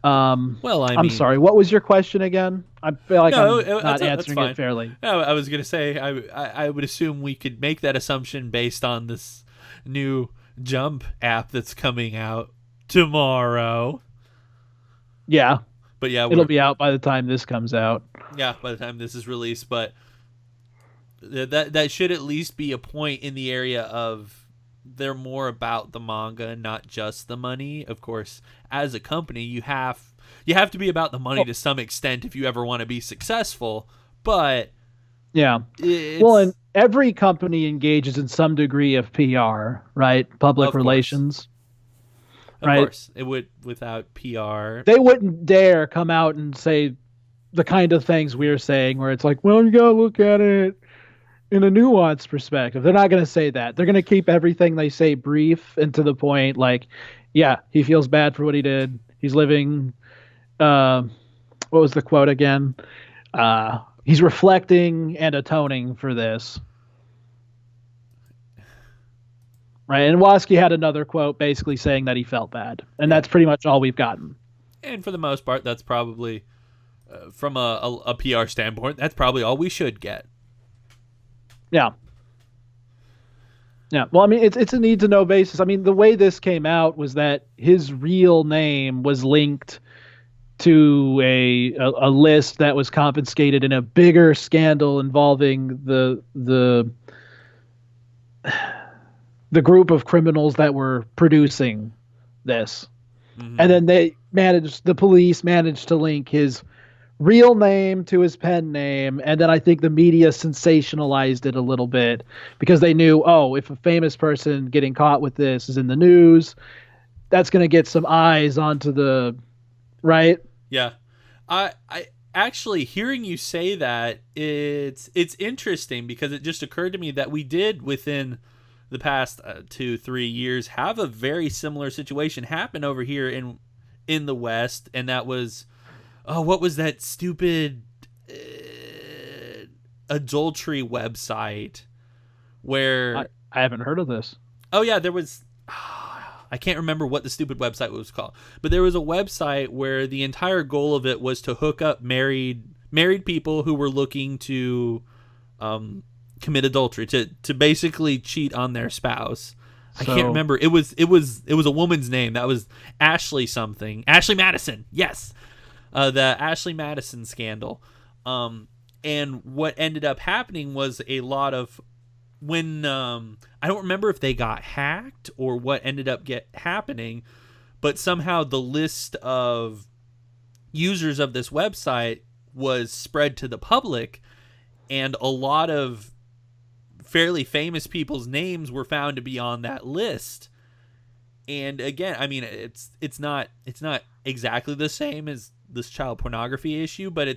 well, I I'm mean, sorry. What was your question again? I feel like no, I'm not answering fine. it fairly. No, I was gonna say I would assume we could make that assumption based on this new Jump app that's coming out tomorrow. Yeah, But yeah, it'll be out by the time this comes out. yeah, by the time this is released. But that should at least be a point in the area of they're more about the manga, not just the money. Of course, as a company, you have to be about the money to some extent if you ever want to be successful. But Yeah. Well, and every company engages in some degree of PR, right? Public relations. Of course, it would without PR. They wouldn't dare come out and say the kind of things we're saying, where it's like, well, you gotta look at it in a nuanced perspective. They're not going to say that. They're going to keep everything they say brief and to the point. Like, yeah, he feels bad for what he did. He's living. What was the quote again? He's reflecting and atoning for this. Right. And Watsuki had another quote basically saying that he felt bad. And that's pretty much all we've gotten. And for the most part, that's probably, from a PR standpoint, that's probably all we should get. Yeah. Yeah. Well, I mean, it's a need to know basis. I mean, the way this came out was that his real name was linked to a list that was confiscated in a bigger scandal involving the group of criminals that were producing this. Mm-hmm. And then the police managed to link his real name to his pen name, and then I think the media sensationalized it a little bit because they knew, if a famous person getting caught with this is in the news, that's going to get some eyes onto the right. Yeah, I actually, hearing you say that, it's interesting because it just occurred to me that we did within the past 2-3 years have a very similar situation happen over here in the West, and that was. Oh, what was that stupid adultery website where... I haven't heard of this. Oh, yeah, there was... I can't remember what the stupid website was called. But there was a website where the entire goal of it was to hook up married people who were looking to commit adultery, to basically cheat on their spouse. I can't remember. It was a woman's name. That was Ashley something. Ashley Madison. Yes. The Ashley Madison scandal. And what ended up happening was a lot of when I don't remember if they got hacked or what ended up happening, but somehow the list of users of this website was spread to the public, and a lot of fairly famous people's names were found to be on that list. And again, I mean, it's not exactly the same as this child pornography issue, but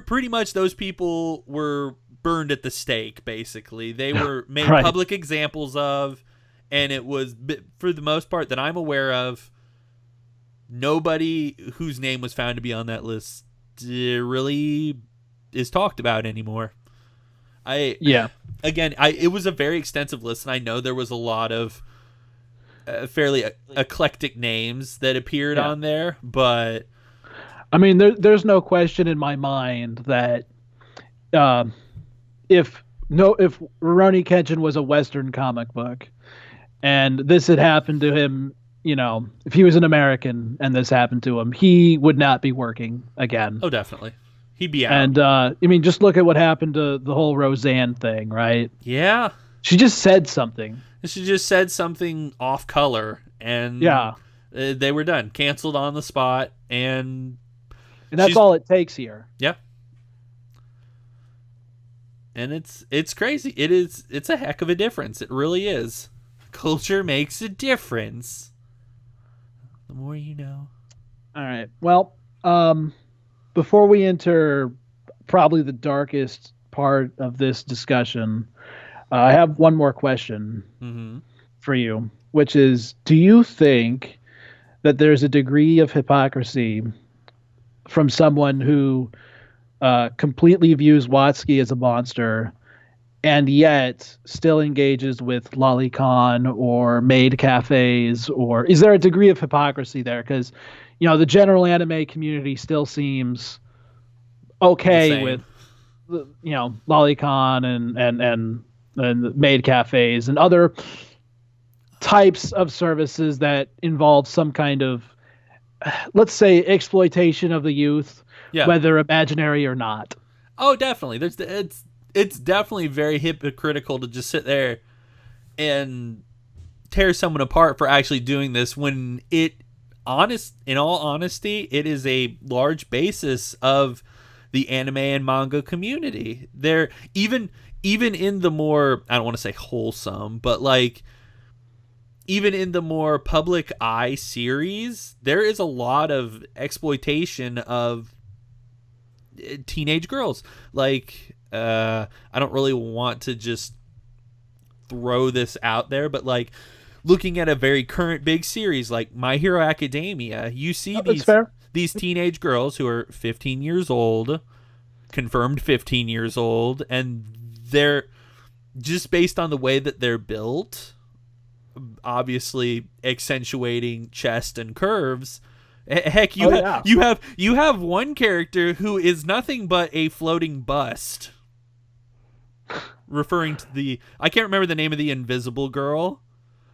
pretty much those people were burned at the stake. Basically, they were made public examples of, and it was, for the most part that I'm aware of, nobody whose name was found to be on that list really is talked about anymore. It was a very extensive list, and I know there was a lot of fairly eclectic names that appeared on there, but I mean, there's no question in my mind that if Rurouni Kenshin was a Western comic book, and this had happened to him, if he was an American and this happened to him, he would not be working again. Oh, definitely. He'd be out. And I mean, just look at what happened to the whole Roseanne thing, right? Yeah. She just said something. She just said something off color, and they were done, canceled on the spot, and that's all it takes here. Yeah. And it's crazy. It's a heck of a difference. It really is. Culture makes a difference. The more you know. All right. Well, before we enter probably the darkest part of this discussion, I have one more question Mm-hmm. for you, which is, do you think that there's a degree of hypocrisy from someone who completely views Watsuki as a monster and yet still engages with lolicon or maid cafes? Or is there a degree of hypocrisy there? Because, the general anime community still seems The okay with, same. lolicon and maid cafes and other types of services that involve some kind of, let's say, exploitation of the youth, Yeah. whether imaginary or not. Oh, definitely. It's definitely very hypocritical to just sit there and tear someone apart for actually doing this when in all honesty, it is a large basis of the anime and manga community. They're even in the more, I don't want to say wholesome, but like even in the more public eye series, there is a lot of exploitation of teenage girls. Like, I don't really want to just throw this out there, but like looking at a very current big series like My Hero Academia, you see That's fair. these teenage girls who are 15 years old, confirmed 15 years old, and they're just based on the way that they're built, obviously accentuating chest and curves. Heck, you have one character who is nothing but a floating bust, referring to the, I can't remember the name of the invisible girl.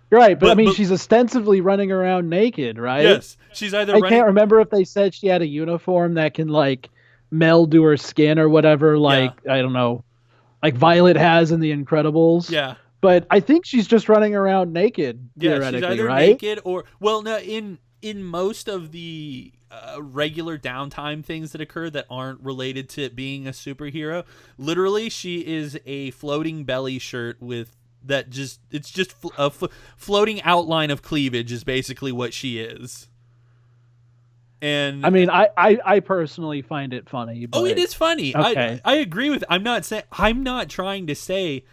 Right, but I mean, she's ostensibly running around naked, right? Yes, she's either I running. can't remember if they said she had a uniform that can like meld to her skin or whatever, like I don't know, like Violet has in The Incredibles. Yeah. But I think she's just running around naked, Yeah, theoretically, she's either right? naked or, well, no, in most of the regular downtime things that occur that aren't related to being a superhero, literally she is a floating belly shirt with that just, it's just a floating outline of cleavage is basically what she is. And I mean, I personally find it funny. But, it is funny. Okay. I agree with, I'm not trying to say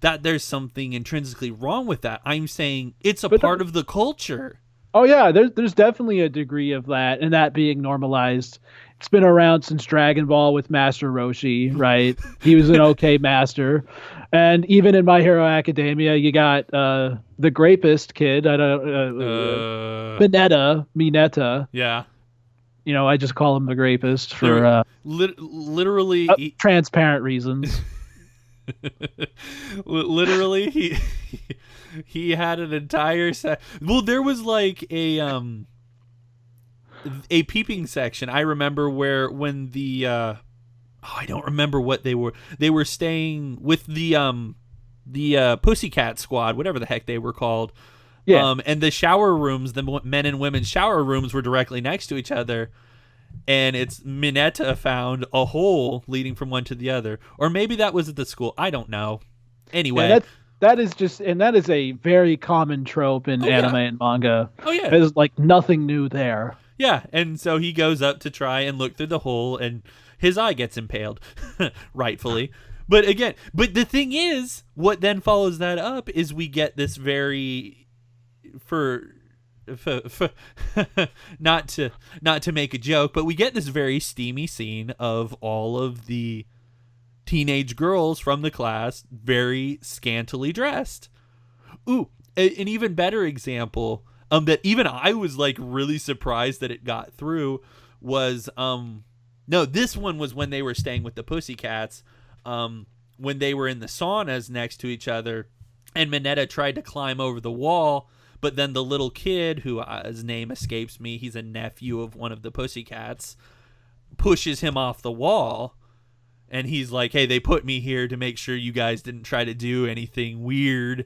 that there's something intrinsically wrong with that. I'm saying it's a part of the culture. Oh yeah, there's definitely a degree of that, and that being normalized. It's been around since Dragon Ball with Master Roshi, right? He was an okay master, and even in My Hero Academia, you got the Grapist kid. I don't Mineta. Yeah. I just call him the Grapist for literally transparent reasons. Literally, he had an entire set. Well, there was like a peeping section. I remember when the I don't remember what they were. They were staying with the Pussycat Squad, whatever the heck they were called. Yeah. And the shower rooms, the men and women shower rooms, were directly next to each other. And it's Mineta found a hole leading from one to the other, or maybe that was at the school. I don't know. Anyway, that is a very common trope in anime and manga. Oh yeah, there's like nothing new there. Yeah, and so he goes up to try and look through the hole, and his eye gets impaled, rightfully. But the thing is, what then follows that up is we get this very not to make a joke, but we get this very steamy scene of all of the teenage girls from the class very scantily dressed. Ooh, an even better example that even I was like really surprised that it got through was no, this one was when they were staying with the Pussycats, when they were in the saunas next to each other, and Mineta tried to climb over the wall. But then the little kid, who his name escapes me, he's a nephew of one of the Pussycats, pushes him off the wall. And he's like, hey, they put me here to make sure you guys didn't try to do anything weird.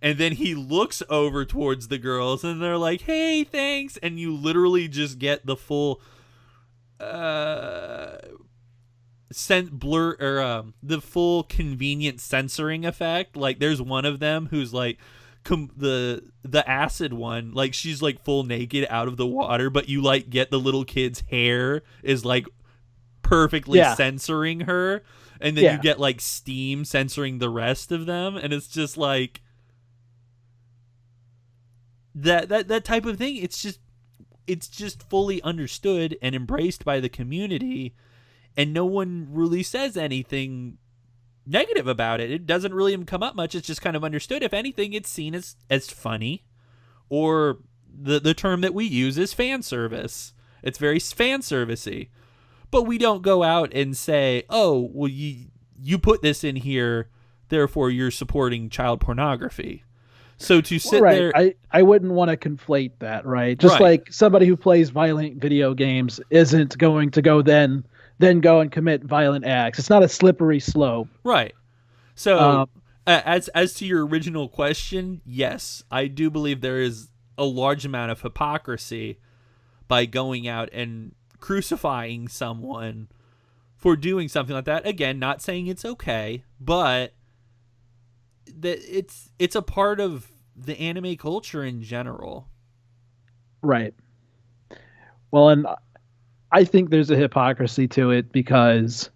And then he looks over towards the girls, and they're like, hey, thanks. And you literally just get the full blur or the full convenient censoring effect. Like there's one of them who's like the acid one, like she's like full naked out of the water, but you like get the little kid's hair is like perfectly censoring her, and then you get like steam censoring the rest of them, and it's just like that type of thing. It's just fully understood and embraced by the community, and no one really says anything negative about it. It doesn't really even come up much. It's just kind of understood. If anything, it's seen as funny, or the term that we use is fan service. It's very fan servicey. But we don't go out and say, oh, well, you put this in here, therefore you're supporting child pornography. So to sit there... I wouldn't want to conflate that, right? Just like somebody who plays violent video games isn't going to go then go and commit violent acts. It's not a slippery slope. Right. So as to your original question, yes, I do believe there is a large amount of hypocrisy by going out and crucifying someone for doing something like that. Again, not saying it's okay, but that it's a part of the anime culture in general. Right. Well, and I think there's a hypocrisy to it because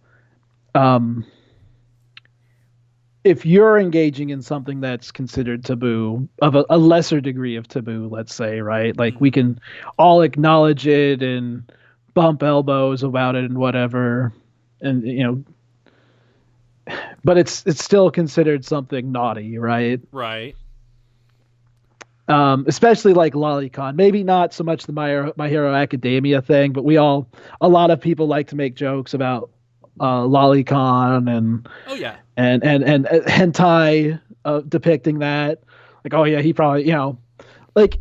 if you're engaging in something that's considered taboo, of a lesser degree of taboo, let's say, right? Like we can all acknowledge it and bump elbows about it and whatever, and but it's still considered something naughty, right? Right. Especially like lolicon, maybe not so much the My Hero Academia thing, but a lot of people like to make jokes about lolicon and and hentai depicting that, like, oh yeah, he probably, like,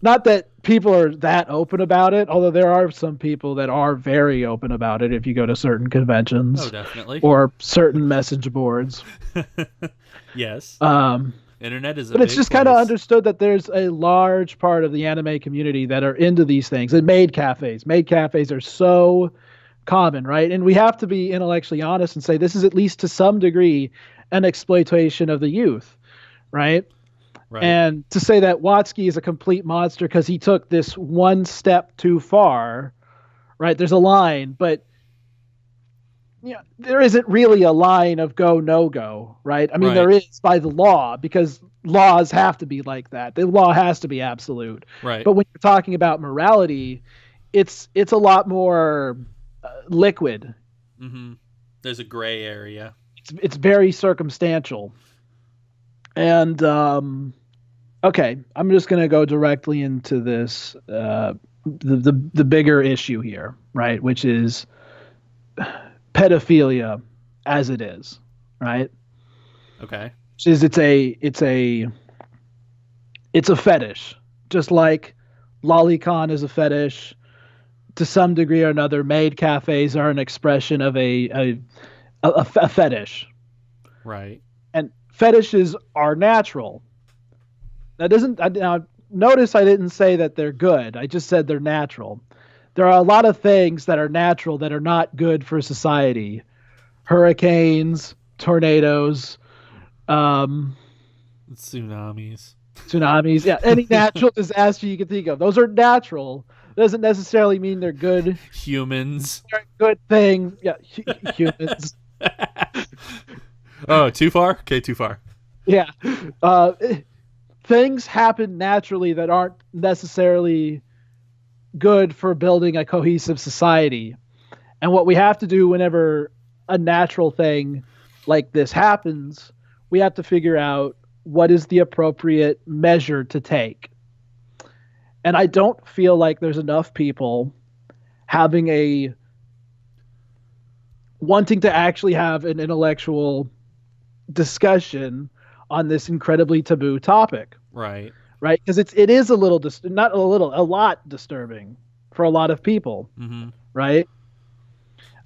not that people are that open about it, although there are some people that are very open about it if you go to certain conventions. Oh, definitely. Or certain message boards. Yes. Internet is but it's just kind of understood that there's a large part of the anime community that are into these things. And maid cafes are so common, right? And we have to be intellectually honest and say this is, at least to some degree, an exploitation of the youth, right? Right. And to say that Watsuki is a complete monster because he took this one step too far, right? There's a line, but there isn't really a line of go, no go, right? I mean, there is by the law, because laws have to be like that. The law has to be absolute. Right. But when you're talking about morality, it's a lot more liquid. Mm-hmm. There's a gray area. It's very circumstantial. And okay, I'm just going to go directly into this, the bigger issue here, right? Which is pedophilia as it is, right? Okay. Which is it's a fetish, just like lolicon is a fetish. To some degree or another, maid cafes are an expression of a fetish. Right. And fetishes are natural. That doesn't. Now, notice I didn't say that they're good. I just said they're natural. There are a lot of things that are natural that are not good for society. Hurricanes, tornadoes, tsunamis. Yeah, any natural disaster you can think of. Those are natural. Doesn't necessarily mean they're good. Humans. They're a good thing. Yeah, humans. Oh, too far? Okay, too far. Yeah. Things happen naturally that aren't necessarily good for building a cohesive society. And what we have to do whenever a natural thing like this happens, we have to figure out what is the appropriate measure to take. And I don't feel like there's enough people wanting to actually have an intellectual discussion on this incredibly taboo topic. Right. Right? Because it is a lot disturbing for a lot of people. Mm-hmm. Right?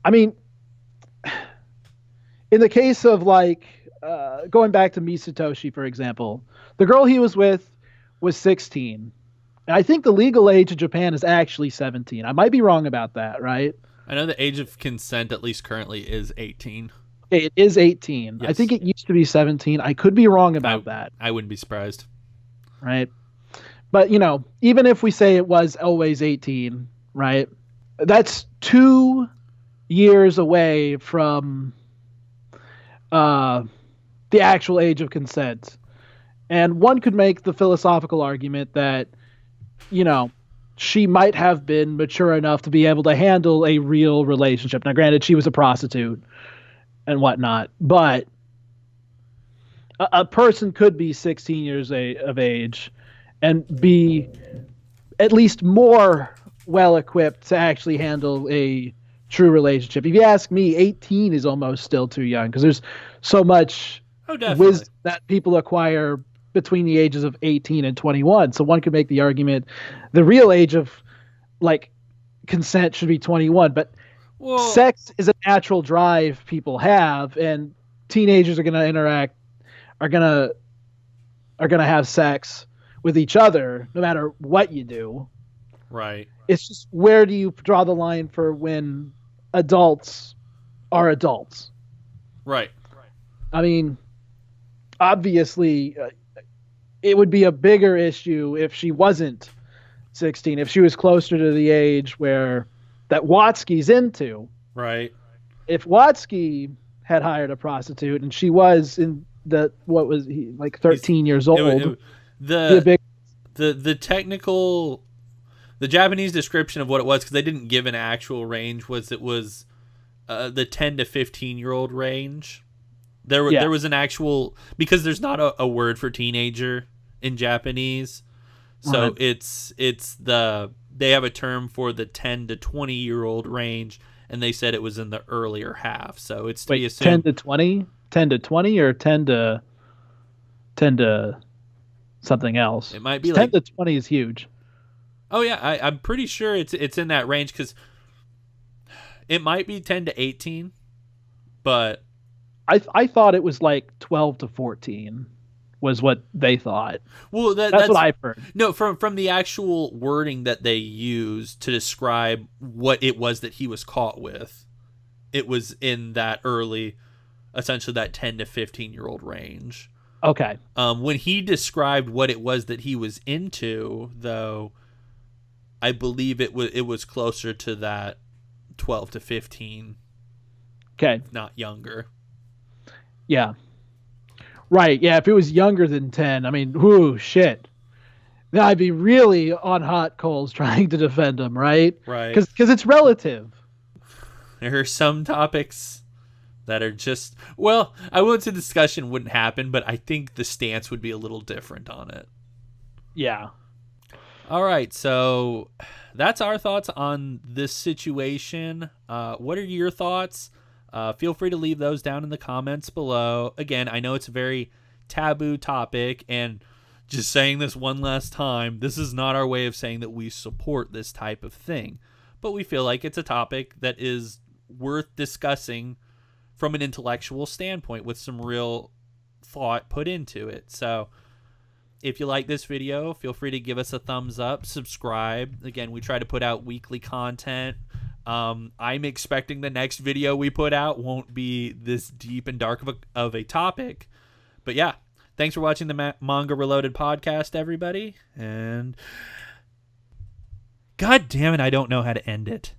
I mean, in the case of going back to Misatoshi, for example, the girl he was with was 16. And I think the legal age in Japan is actually 17. I might be wrong about that, right? I know the age of consent, at least currently, is 18. Okay, it is 18. Yes. I think it used to be 17. I could be wrong about that. I wouldn't be surprised. Right. But, even if we say it was always 18, right, that's 2 years away from the actual age of consent. And one could make the philosophical argument that, she might have been mature enough to be able to handle a real relationship. Now, granted, she was a prostitute and whatnot, but a person could be 16 years of age and be at least more well equipped to actually handle a true relationship. If you ask me, 18 is almost still too young because there's so much wisdom that people acquire between the ages of 18 and 21. So one could make the argument the real age of consent should be 21, but sex is a natural drive people have, and teenagers are going to have sex with each other no matter what you do. Right. It's just, where do you draw the line for when adults are adults? Right. I mean, obviously, it would be a bigger issue if she wasn't 16, if she was closer to the age where that Watsuki's into. Right. If Watsuki had hired a prostitute and she was in what was he, 13 years old, the technical, the Japanese description of what it was, because they didn't give an actual range, was it was the 10 to 15-year-old range. There was an actual, because there's not a word for teenager in Japanese, so right. it's they have a term for the 10 to 20-year-old range, and they said it was in the earlier half. So it's to be assumed 10 to 20, 10 to 20, or 10 to something else. It might be 10 to 20 is huge. Oh yeah, I'm pretty sure it's in that range, because it might be 10 to 18, but I thought it was 12 to 14 was what they thought. Well, that's what I've heard. No, from the actual wording that they used to describe what it was that he was caught with, it was in that early, essentially that 10 to 15-year-old range. Okay. When he described what it was that he was into, though, I believe it was closer to that 12 to 15. Okay. Not younger. Yeah. Right. Yeah. If it was younger than 10, I mean, whoo, shit. Then I'd be really on hot coals trying to defend him, right? Right. Because it's relative. There are some topics that are just, well, I won't say discussion wouldn't happen, but I think the stance would be a little different on it. Yeah. All right. So that's our thoughts on this situation. What are your thoughts? Feel free to leave those down in the comments below. Again, I know it's a very taboo topic, and just saying this one last time, this is not our way of saying that we support this type of thing, but we feel like it's a topic that is worth discussing from an intellectual standpoint with some real thought put into it. So if you like this video, feel free to give us a thumbs up, subscribe. Again, we try to put out weekly content. I'm expecting the next video we put out won't be this deep and dark of a topic. But yeah, thanks for watching the Manga Reloaded podcast, everybody. And God damn it, I don't know how to end it.